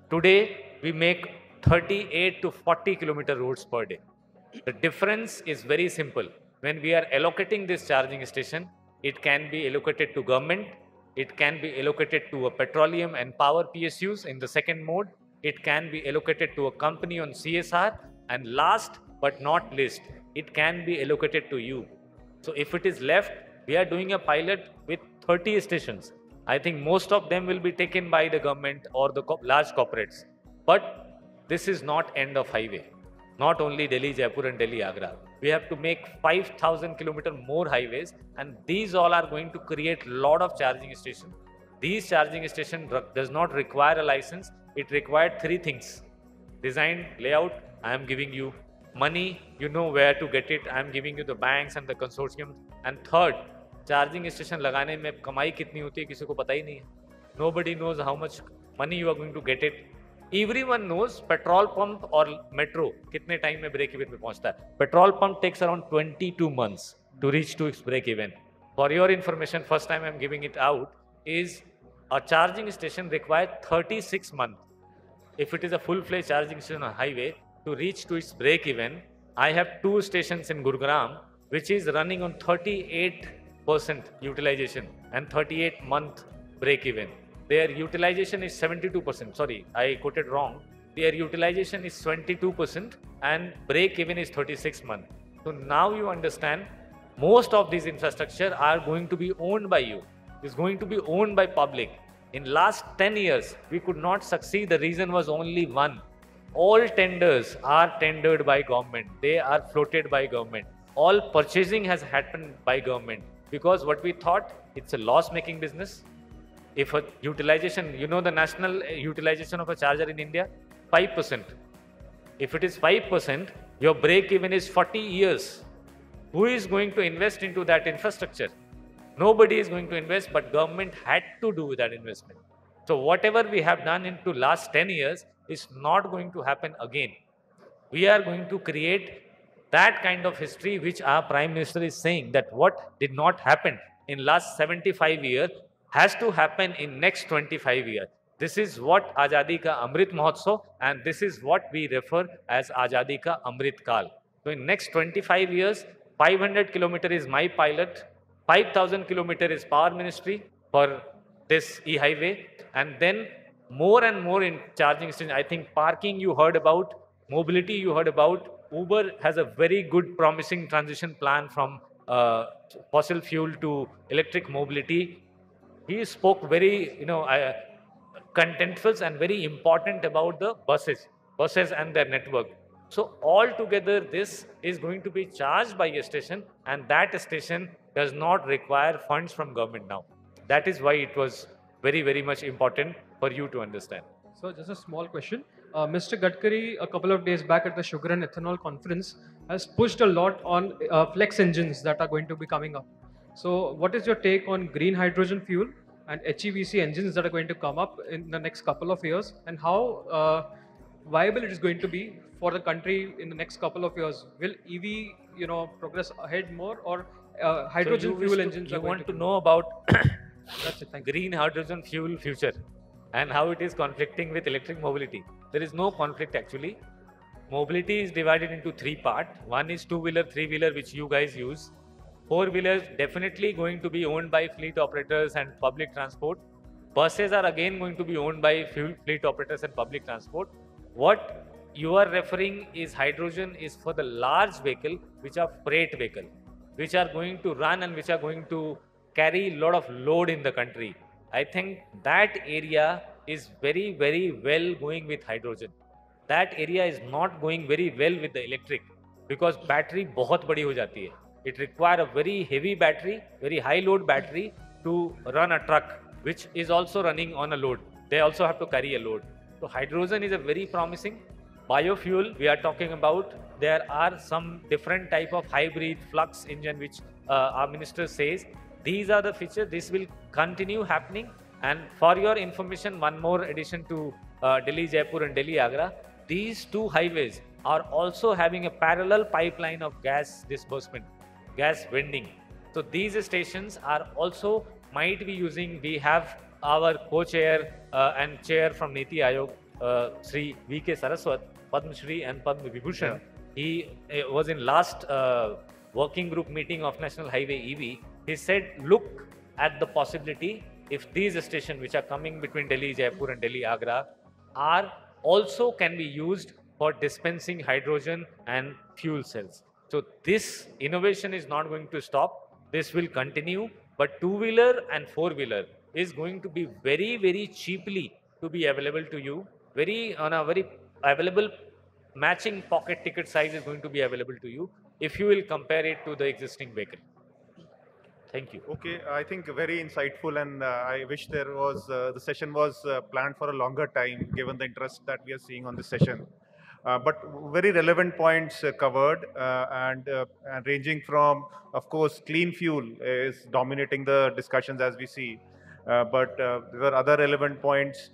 Today, we make 38 to 40-kilometer roads per day. The difference is very simple. When we are allocating this charging station, it can be allocated to government, it can be allocated to a petroleum and power PSUs in the second mode, it can be allocated to a company on CSR, and last but not least, it can be allocated to you. So if it is left, we are doing a pilot with 30 stations. I think most of them will be taken by the government or the large corporates. But this is not end of highway. Not only Delhi, Jaipur and Delhi, Agra. We have to make 5,000 kilometer more highways, and these all are going to create a lot of charging stations. These charging stations does not require a license. It required 3 things. Design, layout, I am giving you. Money, you know where to get it. I am giving you the banks and the consortium. And third, charging station लगाने में कमाई कितनी होती है किसी को पता ही नहीं है. Nobody knows how much money you are going to get it. Everyone knows petrol pump or metro kitne time mein break even pe pahunchta hai. Petrol pump takes around 22 months to reach to its break even. For your information, first time I'm giving it out, is a charging station requires 36 months. If it is a full-fledged charging station on highway, to reach to its break even, I have 2 stations in Gurugram, which is running on 38% utilization and 38-month break even. Their utilization is 72%. Sorry, I quoted wrong. Their utilization is 22% and break even is 36 months. So now you understand, most of these infrastructure are going to be owned by you. It's going to be owned by public. In last 10 years, we could not succeed. The reason was only one. All tenders are tendered by government. They are floated by government. All purchasing has happened by government. Because what we thought, it's a loss-making business. If a utilization, you know the national utilization of a charger in India? 5%. If it is 5%, your break even is 40 years. Who is going to invest into that infrastructure? Nobody is going to invest, but government had to do that investment. So whatever we have done into last 10 years is not going to happen again. We are going to create that kind of history which our Prime Minister is saying that what did not happen in last 75 years has to happen in next 25 years. This is what Azadi Ka Amrit Mahotsav, and this is what we refer as Azadi Ka Amrit Kal. So in next 25 years, 500 kilometer is my pilot, 5,000 kilometer is Power Ministry for this e-highway, and then more and more in charging stations. I think parking you heard about, mobility you heard about. Uber has a very good promising transition plan from fossil fuel to electric mobility. He spoke very, contentful and very important about the buses and their network. So altogether, this is going to be charged by a station, and that station does not require funds from government now. That is why it was very, very much important for you to understand. So just a small question. Mr. Gadkari, a couple of days back at the Sugar and Ethanol Conference, has pushed a lot on flex engines that are going to be coming up. So what is your take on green hydrogen fuel and HEVC engines that are going to come up in the next couple of years, and how viable it is going to be for the country in the next couple of years? Will EV, progress ahead more, or hydrogen fuel engines you are going want to know about That's it. Thank green hydrogen fuel future and how it is conflicting with electric mobility? There is no conflict actually. Mobility is divided into 3 parts. One is 2-wheeler, 3-wheeler, which you guys use. 4-wheelers definitely going to be owned by fleet operators and public transport. Buses are again going to be owned by fleet operators and public transport. What you are referring is hydrogen is for the large vehicle, which are freight vehicle, which are going to run and which are going to carry a lot of load in the country. I think that area is very, very well going with hydrogen. That area is not going very well with the electric, because battery बहुत बड़ी हो जाती है. It requires a very heavy battery, very high load battery to run a truck, which is also running on a load. They also have to carry a load. So hydrogen is a very promising. Biofuel we are talking about. There are some different type of hybrid flux engine which our minister says. These are the features. This will continue happening. And for your information, one more addition to Delhi Jaipur and Delhi Agra. These 2 highways are also having a parallel pipeline of gas disbursement, gas vending. So these stations are also might be using. We have our co-chair and chair from Niti Aayog, Sri V.K. Saraswat, Padma Shri and Padma Vibhushan. He was in last working group meeting of National Highway EV. He said, look at the possibility if these stations which are coming between Delhi, Jaipur and Delhi, Agra are also can be used for dispensing hydrogen and fuel cells. So this innovation is not going to stop. This will continue, but 2-wheeler and 4-wheeler is going to be very, very cheaply to be available to you. On a very available matching pocket ticket size is going to be available to you if you will compare it to the existing vehicle. Thank you. Okay, I think very insightful, and I wish there was the session was planned for a longer time, given the interest that we are seeing on this session. But very relevant points covered, and ranging from, of course, clean fuel is dominating the discussions as we see. But there were other relevant points.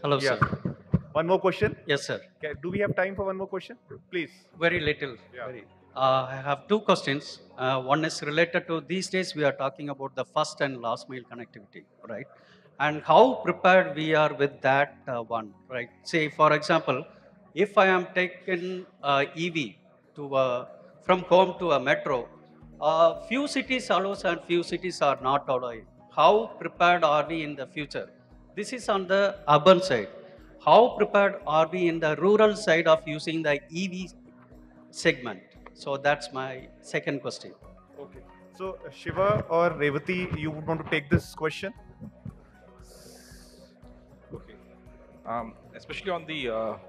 Hello, Yeah. sir. One more question? Yes, sir. Do we have time for one more question? Please. Very little. Yeah. I have two questions. One is related to these days we are talking about the first and last mile connectivity, right? And how prepared we are with that one, right? Say, for example, if I am taking EV to from home to a metro, few cities allows and few cities are not allowing. How prepared are we in the future? This is on the urban side. How prepared are we in the rural side of using the EV segment? So that's my second question. Okay. So Shiva or Revati, you would want to take this question? Okay. Especially on the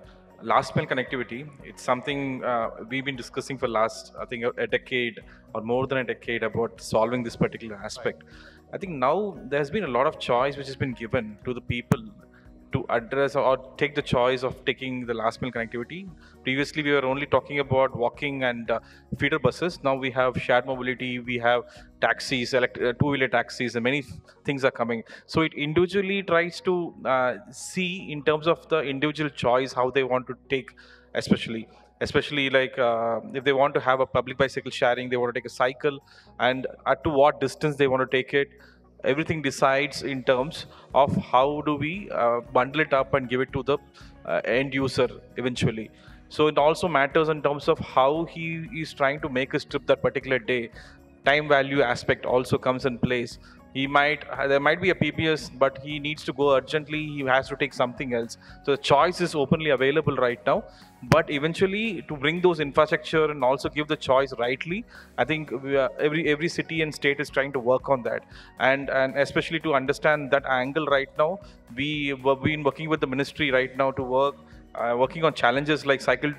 last mile connectivity, it's something we've been discussing for last, I think, a decade or more than a decade about solving this particular aspect. I think now there's been a lot of choice which has been given to the people to address or take the choice of taking the last mile connectivity. Previously, we were only talking about walking and feeder buses. Now we have shared mobility, we have taxis, two-wheeler taxis, and many things are coming. So it individually tries to see in terms of the individual choice how they want to take, especially like if they want to have a public bicycle sharing, they want to take a cycle, and at to what distance they want to take it. Everything decides in terms of how do we bundle it up and give it to the end user eventually. So it also matters in terms of how he is trying to make his trip that particular day. Time value aspect also comes in place. There might be a PPS, but he needs to go urgently. He has to take something else. So the choice is openly available right now. But eventually, to bring those infrastructure and also give the choice rightly, I think every city and state is trying to work on that. And especially to understand that angle right now, we've been working with the ministry right now to working on challenges like cycle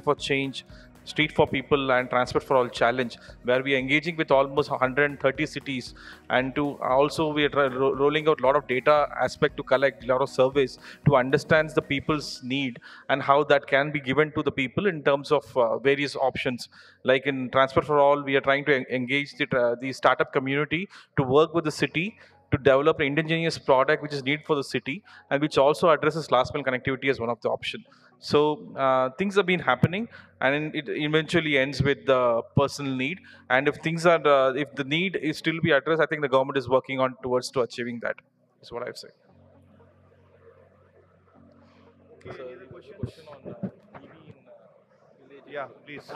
for change, Street for People, and Transport for All challenge, where we are engaging with almost 130 cities, and to also we are rolling out a lot of data aspect to collect a lot of surveys to understand the people's need and how that can be given to the people in terms of various options. Like in Transport for All, we are trying to engage the startup community to work with the city to develop an indigenous product which is needed for the city and which also addresses last mile connectivity as one of the options. So things have been happening, and it eventually ends with the personal need. And if things are, if the need is still be addressed, I think the government is working on towards to achieving that. Is what I've said. Okay, so the question on EV in village. Yeah, please.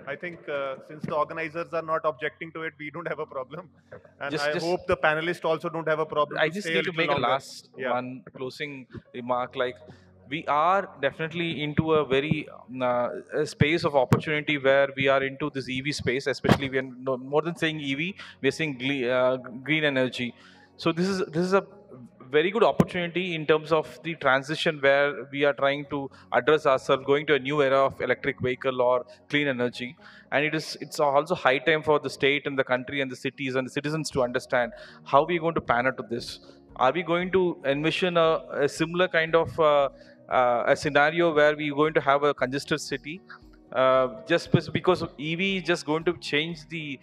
I think since the organizers are not objecting to it, we don't have a problem, and I hope the panelists also don't have a problem. I just need to make a last one closing remark. Like, we are definitely into a very a space of opportunity where we are into this EV space, especially we are more than saying EV, we are saying green energy. So this is a very good opportunity in terms of the transition where we are trying to address ourselves, going to a new era of electric vehicle or clean energy. And it's also high time for the state and the country and the cities and the citizens to understand how we are going to pan out to this. Are we going to envision a similar kind of a scenario where we're going to have a congested city? Just because EV is just going to change the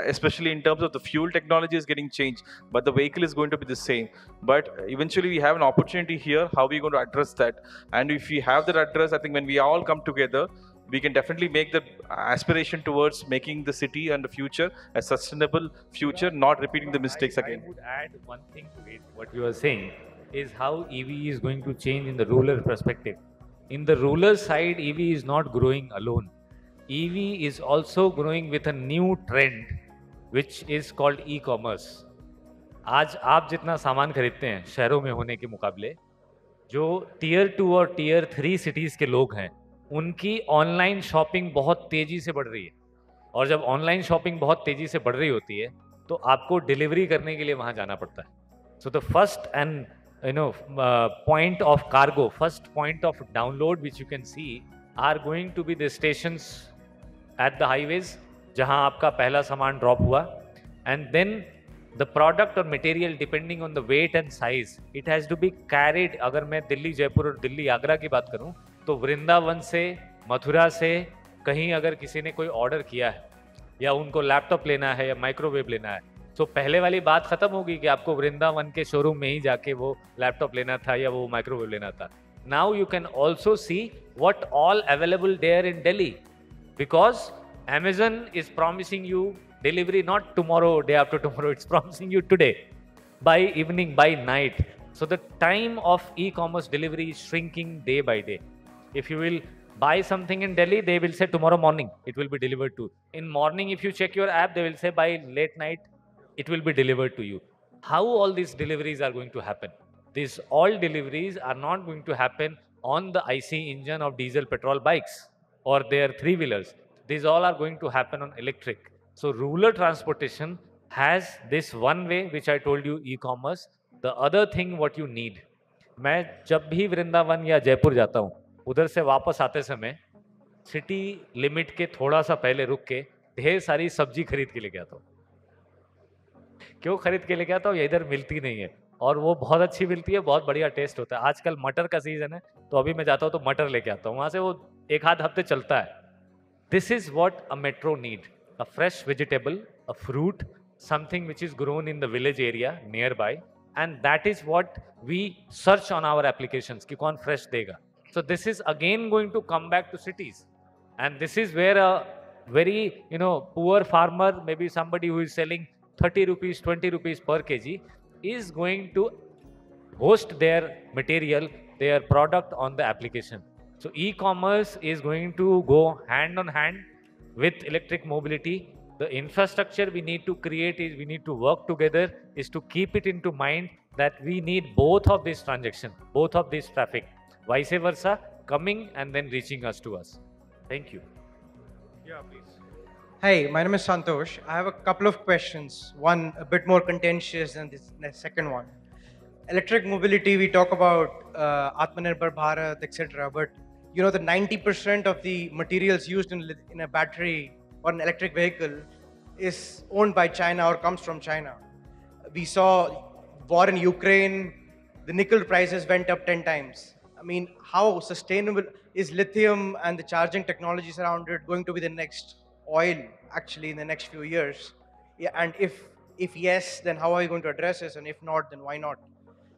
especially in terms of the fuel technology is getting changed, but the vehicle is going to be the same. But eventually we have an opportunity here. How are we going to address that? And if we have that address, I think when we all come together, we can definitely make the aspiration towards making the city and the future a sustainable future, not repeating the mistakes again. I would add one thing to it. What you are saying is how EV is going to change in the rural perspective. In the rural side, EV is not growing alone. EV is also growing with a new trend, which is called e-commerce. आज आप जितना सामान खरीदते हैं शहरों में होने के मुकाबले, जो टियर 2 और टियर 3 सिटीज़ के लोग हैं, उनकी ऑनलाइन शॉपिंग बहुत तेज़ी से बढ़ रही है. और जब ऑनलाइन शॉपिंग बहुत तेज़ी से बढ़ रही होती है, तो आपको डिलीवरी करने के लिए वहाँ जाना पड़ता है. So the first and point of cargo, first point of download which you can see are going to be the stations at the highways जहाँ आपका पहला सामान ड्रॉप हुआ, and then the product or material depending on the weight and size, it has to be carried. अगर मैं दिल्ली जयपुर और दिल्ली आगरा की बात करूँ, तो वृंदावन से, मथुरा से, कहीं अगर किसी ने कोई ऑर्डर किया है या उनको लैपटॉप लेना है या माइक्रोवेव लेना है, तो पहले वाली बात खत्म होगी कि आपको वृंदावन के शोरूम में ही जाके वो लैपटॉप लेना था या वो माइक्रोवेव लेना था. Now you can also see what all available there in Delhi, because Amazon is promising you delivery not tomorrow, day after tomorrow, it's promising you today, by evening, by night. So the time of e-commerce delivery is shrinking day by day. If you will buy something in Delhi, they will say tomorrow morning it will be delivered to. In morning, if you check your app, they will say by late night it will be delivered to you. How all these deliveries are going to happen? These all deliveries are not going to happen on the IC engine of diesel petrol bikes or their three-wheelers. These all are going to happen on electric. So rural transportation has this one way, which I told you, e-commerce. The other thing what you need, मैं जब भी वृंदावन या जयपुर जाता हूँ, उधर से वापस आते समय सिटी लिमिट के थोड़ा सा पहले रुक के ढेर सारी सब्जी खरीद के लेके आता हूँ. क्यों खरीद के लेके आता हूँ? ये इधर मिलती नहीं है और वो बहुत अच्छी मिलती है, बहुत बढ़िया टेस्ट होता है. आजकल मटर का सीजन है, तो अभी मैं जाता हूँ तो मटर लेके आता हूँ. वहाँ से वो एक आध हफ्ते चलता है. This is what a metro need: a fresh vegetable, a fruit, something which is grown in the village area nearby, and that is what we search on our applications कि कौन fresh देगा. So this is again going to come back to cities, and this is where a very poor farmer, maybe somebody who is selling 30 rupees, 20 rupees per kg, is going to host their material, their product on the application. So e-commerce is going to go hand on hand with electric mobility. The infrastructure we need to create is, we need to work together, is to keep it into mind that we need both of these transactions, both of this traffic, vice versa, coming and then reaching us to us. Thank you. Yeah, please. Hi, my name is Santosh. I have a couple of questions. One a bit more contentious than the second one. Electric mobility, we talk about Atmanirbhar Bharat, etc. But the 90% of the materials used in a battery or an electric vehicle is owned by China or comes from China. We saw war in Ukraine, the nickel prices went up 10 times. I mean, how sustainable is lithium and the charging technologies around it going to be the next oil actually in the next few years? Yeah, and if yes, then how are you going to address this? And if not, then why not?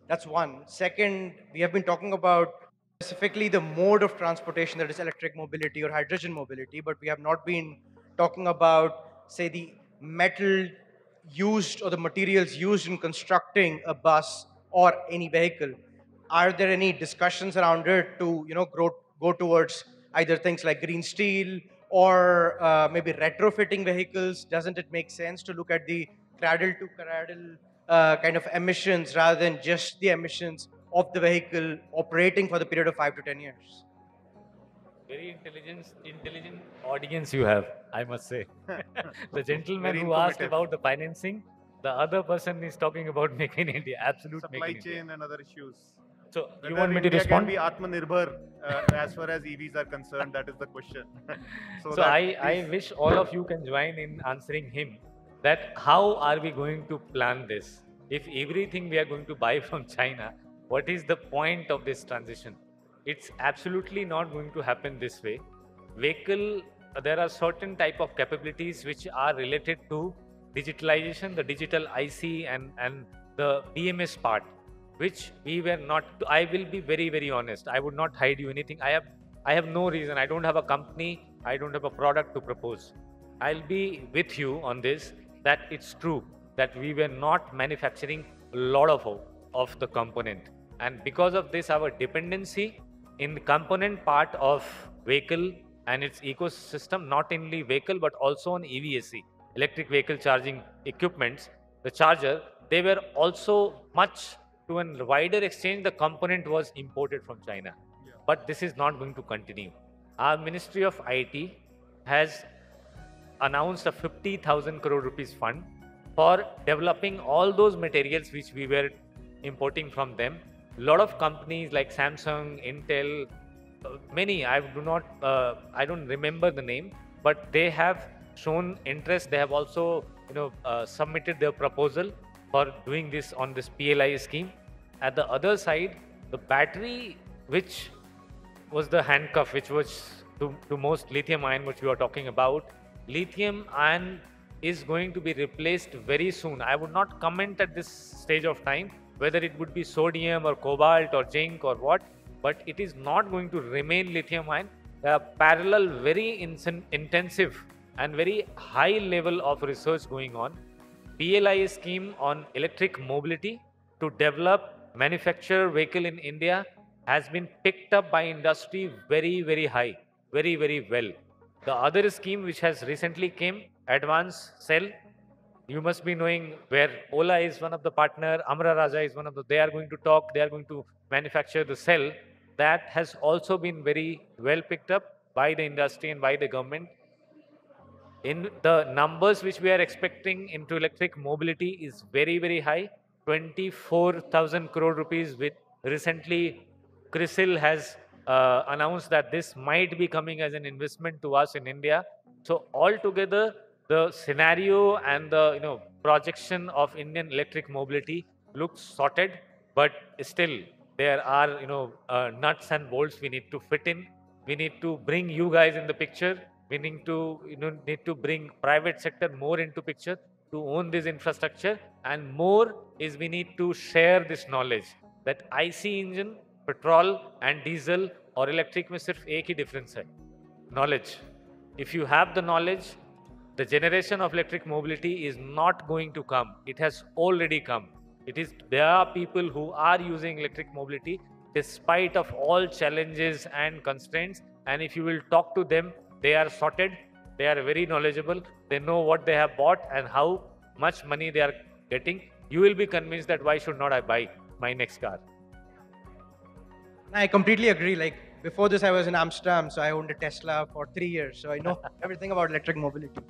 That's one. Second, we have been talking about specifically the mode of transportation, that is electric mobility or hydrogen mobility, but we have not been talking about, say, the metal used or the materials used in constructing a bus or any vehicle. Are there any discussions around it to go towards either things like green steel or maybe retrofitting vehicles? Doesn't it make sense to look at the cradle to cradle kind of emissions rather than just the emissions of the vehicle operating for the period of 5 to 10 years? Very intelligent audience you have, I must say. The gentleman Very who asked informative. about the financing, the other person is talking about Make in India. Absolute Supply Make in chain India. and other issues. So you Whether want me to India respond? can be Atmanirbhar as far as EVs are concerned, that is the question. So that I wish all of you can join in answering him that how are we going to plan this? If everything we are going to buy from China, what is the point of this transition? It's absolutely not going to happen this way. There are certain type of capabilities which are related to digitalization, the digital IC and the BMS part, which we were not. I will be very, very honest. I would not hide you anything. I have no reason. I don't have a company. I don't have a product to propose. I'll be with you on this, that it's true that we were not manufacturing a lot of the component. And because of this, our dependency in the component part of vehicle and its ecosystem, not only vehicle, but also on EVSE, electric vehicle charging equipments, the charger, they were also much to a wider extent, the component was imported from China. But this is not going to continue. Our Ministry of IT has announced a 50,000 crore rupees fund for developing all those materials which we were importing from them. A lot of companies like Samsung, Intel, many, I don't remember the name, but they have shown interest. They have also submitted their proposal for doing this on this PLI scheme. At the other side, the battery, which was the handcuff, which was to most lithium ion, which we are talking about, lithium ion is going to be replaced very soon. I would not comment at this stage of time whether it would be sodium or cobalt or zinc or what, but it is not going to remain lithium ion. There are parallel, very intensive and very high level of research going on. PLI scheme on electric mobility to develop manufacture vehicle in India has been picked up by industry very, very high, very, very well. The other scheme which has recently came, Advanced Cell, you must be knowing where Ola is one of the partner, Amara Raja is one of the, they are going to talk, they are going to manufacture the cell. That has also been very well picked up by the industry and by the government. In the numbers which we are expecting into electric mobility is very, very high. 24,000 crore rupees with recently CRISIL has announced that this might be coming as an investment to us in India. So altogether, the scenario and the projection of Indian electric mobility looks sorted, but still there are nuts and bolts we need to fit in. We need to bring you guys in the picture. We need to bring private sector more into picture to own this infrastructure, and more is we need to share this knowledge that IC engine, petrol and diesel or electric में सिर्फ एक ही difference है, knowledge. If you have the knowledge, the generation of electric mobility is not going to come. It has already come. There are people who are using electric mobility despite of all challenges and constraints, and if you will talk to them, they are sorted, they are very knowledgeable, they know what they have bought and how much money they are getting. You will be convinced that why should not I buy my next car? I completely agree. Like before this, I was in Amsterdam, so I owned a Tesla for 3 years, so I know everything about electric mobility.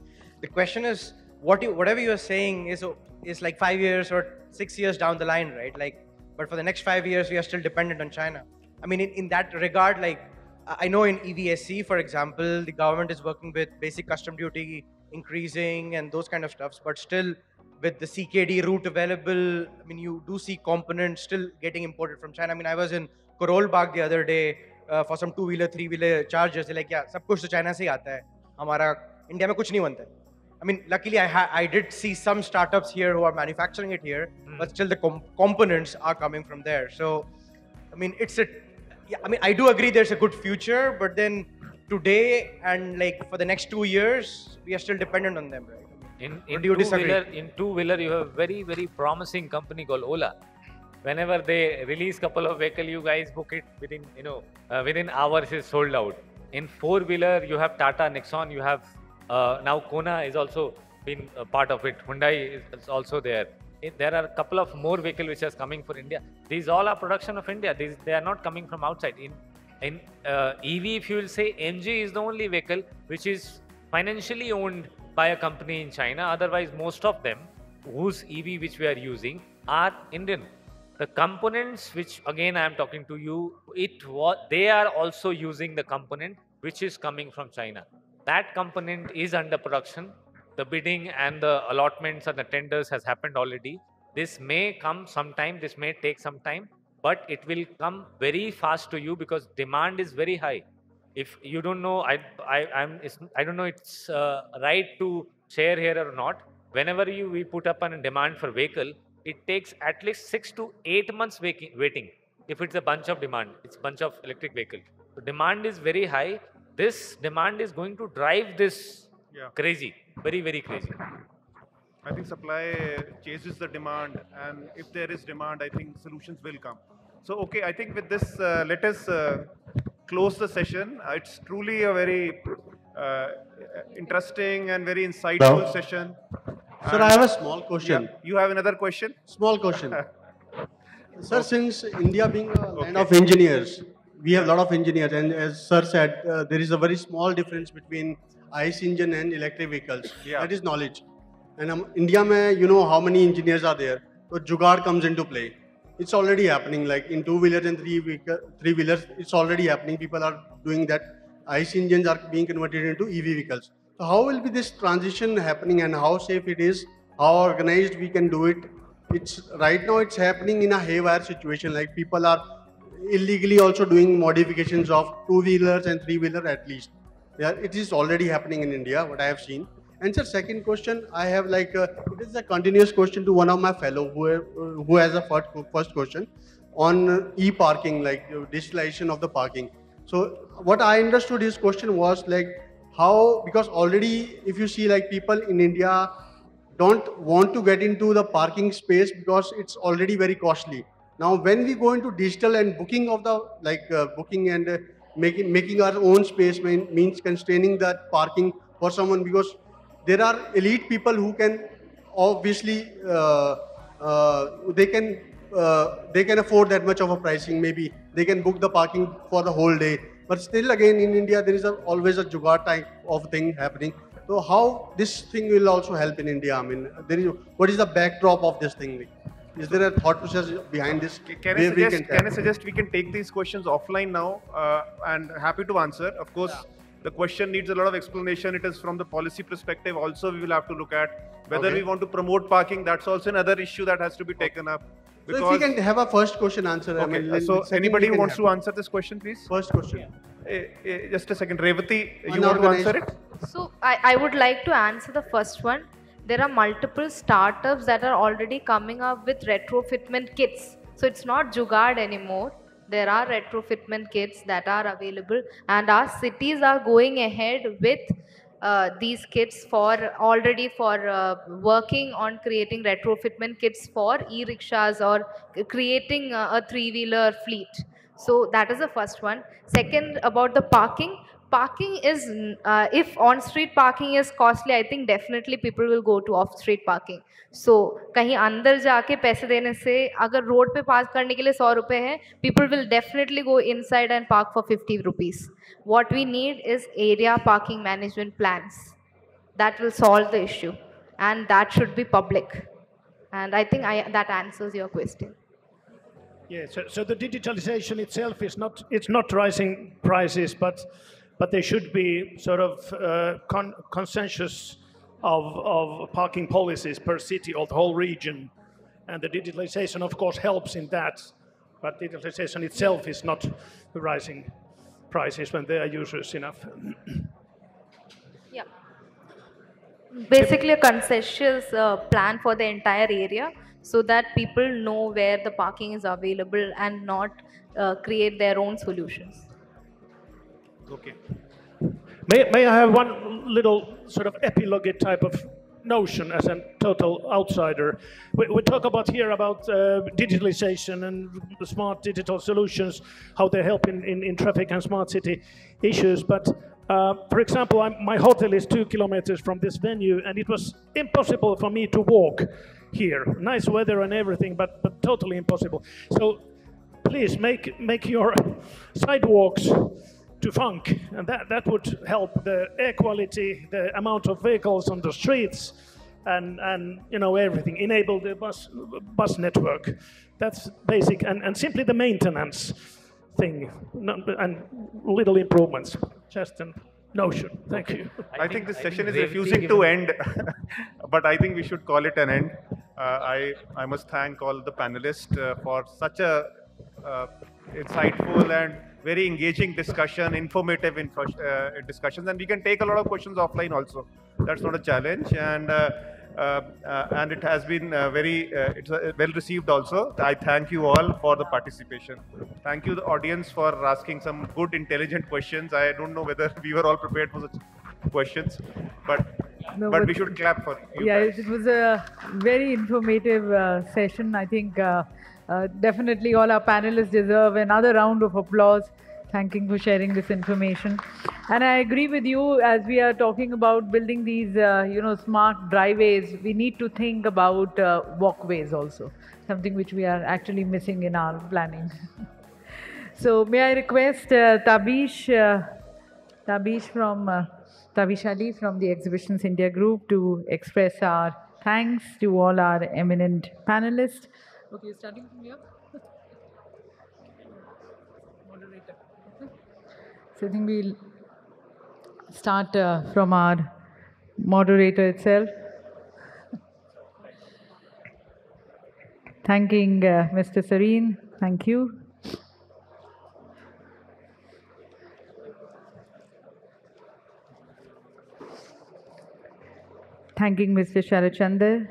The question is, whatever you are saying is like 5 years or 6 years down the line, right? Like, but for the next 5 years, we are still dependent on China. I mean, in that regard, like I know in EVSC, for example, the government is working with basic custom duty increasing and those kind of stuffs, but still with the CKD route available, I mean, you do see components still getting imported from China. I mean, I was in Karol Bagh the other day for some 2-wheeler, 3-wheeler chargers. They're like, yeah, सब कुछ तो China से ही आता है. हमारा India में कुछ नहीं बनता है. I mean, luckily I did see some startups here who are manufacturing it here, but still the components are coming from there. So, I mean, I do agree there's a good future, but then today and like for the next 2 years, we are still dependent on them, right? In two-wheeler, you have a very, very promising company called Ola. Whenever they release couple of vehicle, you guys book it within hours is sold out. In four-wheeler, you have Tata, Nexon, you have now Kona is also been a part of it. Hyundai is also there. There are a couple of more vehicles which are coming for India. These all are production of India. They are not coming from outside. In EV, if you will say, MG is the only vehicle which is financially owned by a company in China. Otherwise, most of them whose EV which we are using are Indian. The components which again I am talking to you, they are also using the component which is coming from China. That component is under production. The bidding and the allotments and the tenders has happened already. This may come sometime, this may take some time, but it will come very fast to you because demand is very high. If you don't know, I don't know it's right to share here or not. Whenever we put up a demand for vehicle, it takes at least 6 to 8 months waiting. If it's a bunch of demand, it's a bunch of electric vehicle. So demand is very high. This demand is going to drive this crazy, very, very crazy. I think supply chases the demand, and if there is demand, I think solutions will come. So, okay, I think with this, let us close the session. It's truly a very interesting and very insightful session. Sir, I have a small question. Yeah, you have another question? Small question. Sir, since India being a land of engineers, we have a lot of engineers, and as sir said, there is a very small difference between ICE engine and electric vehicles. Yeah. That is knowledge. And India, you know how many engineers are there. So jugaad comes into play. It's already happening, like in two-wheelers and three-wheelers, it's already happening. People are doing that. ICE engines are being converted into EV vehicles. So how will be this transition happening, and how safe it is, how organized we can do it? Right now it's happening in a haywire situation, like people are illegally also doing modifications of two-wheelers and three-wheeler at least. Yeah, it is already happening in India, what I have seen. And sir, second question, I have it is a continuous question to one of my fellow who has a first question. on e-parking, like digitalization of the parking. So what I understood his question was like how, because already if you see like people in India don't want to get into the parking space because it's already very costly. Now, when we go into digital and booking of the booking and making our own space means constraining that parking for someone, because there are elite people who can obviously they can afford that much of a pricing. Maybe they can book the parking for the whole day. But still, again, in India, there is always a jugaad type of thing happening. So how this thing will also help in India? I mean, what is the backdrop of this thing? Is there a thought process behind this? Can I suggest we can take these questions offline now, and happy to answer. Of course, the question needs a lot of explanation. It is from the policy perspective. Also, we will have to look at whether we want to promote parking. That's also another issue that has to be taken up. So if we can have a first question answer. Okay. I mean, So anybody who wants to answer this question, please? First question. Just a second. Revati, you want to answer it? So I would like to answer the first one. There are multiple startups that are already coming up with retrofitment kits. So it's not jugaad anymore. There are retrofitment kits that are available, and our cities are going ahead with these kits already for working on creating retrofitment kits for e-rickshaws or creating a three-wheeler fleet. So that is the first one. Second, about the parking. Parking is, if on-street parking is costly, I think definitely people will go to off-street parking. So कहीं अंदर जाके पैसे देने से अगर road पे park करने के लिए 100 रुपए है, people will definitely go inside and park for 50 rupees. What we need is area parking management plans. That will solve the issue, and that should be public. And I think that answers your question. Yeah, so the digitalization itself is not rising prices, but there should be sort of consensus of parking policies per city or the whole region. And the digitalization, of course, helps in that. But digitalization itself is not rising prices when there are users enough. Yeah. Basically, a consensus plan for the entire area so that people know where the parking is available and not create their own solutions. Okay. May I have one little sort of epilogue type of notion as a total outsider? We talk about here about digitalization and smart digital solutions, how they help in traffic and smart city issues. But for example, my hotel is 2 kilometers from this venue, and it was impossible for me to walk here. Nice weather and everything, but totally impossible. So please make your sidewalks to funk, and that would help the air quality, the amount of vehicles on the streets, and you know, everything. Enable the bus network. That's basic, and simply the maintenance thing, and little improvements. Just a notion. Thank you. I think this session is refusing to end, but I think we should call it an end. I must thank all the panelists for such a insightful and very engaging discussion, informative discussions, and we can take a lot of questions offline also. That's not a challenge, and it has been it's well received also. I thank you all for the participation. Thank you, the audience, for asking some good, intelligent questions. I don't know whether we were all prepared for such questions, but we should clap for you. Yeah, guys. it was a very informative session. I think definitely all our panelists deserve another round of applause. Thanking for sharing this information. And I agree with you, as we are talking about building these, smart driveways, we need to think about walkways also, something which we are actually missing in our planning. So may I request Tabish Ali from the Exhibitions India Group to express our thanks to all our eminent panelists. Okay, starting from here. Moderator. So I think we'll start from our moderator itself. Thanking Mr. Sareen. Thank you. Thanking Mr. Sharachandar.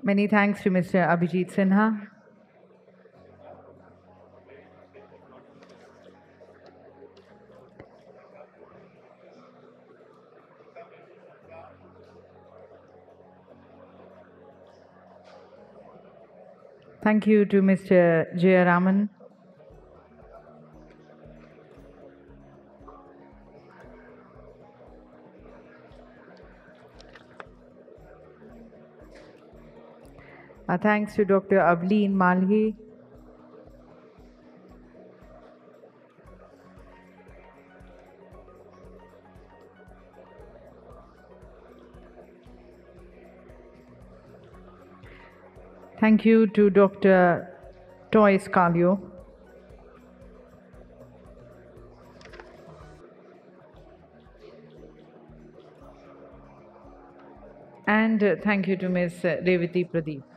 Many thanks to Mr. Abhijit Sinha. Thank you to Mr. Jayaraman. Thanks to Dr. Avleen Malhi. Thank you to Dr. Toy Scalio. And thank you to Ms. Revati Pradeep.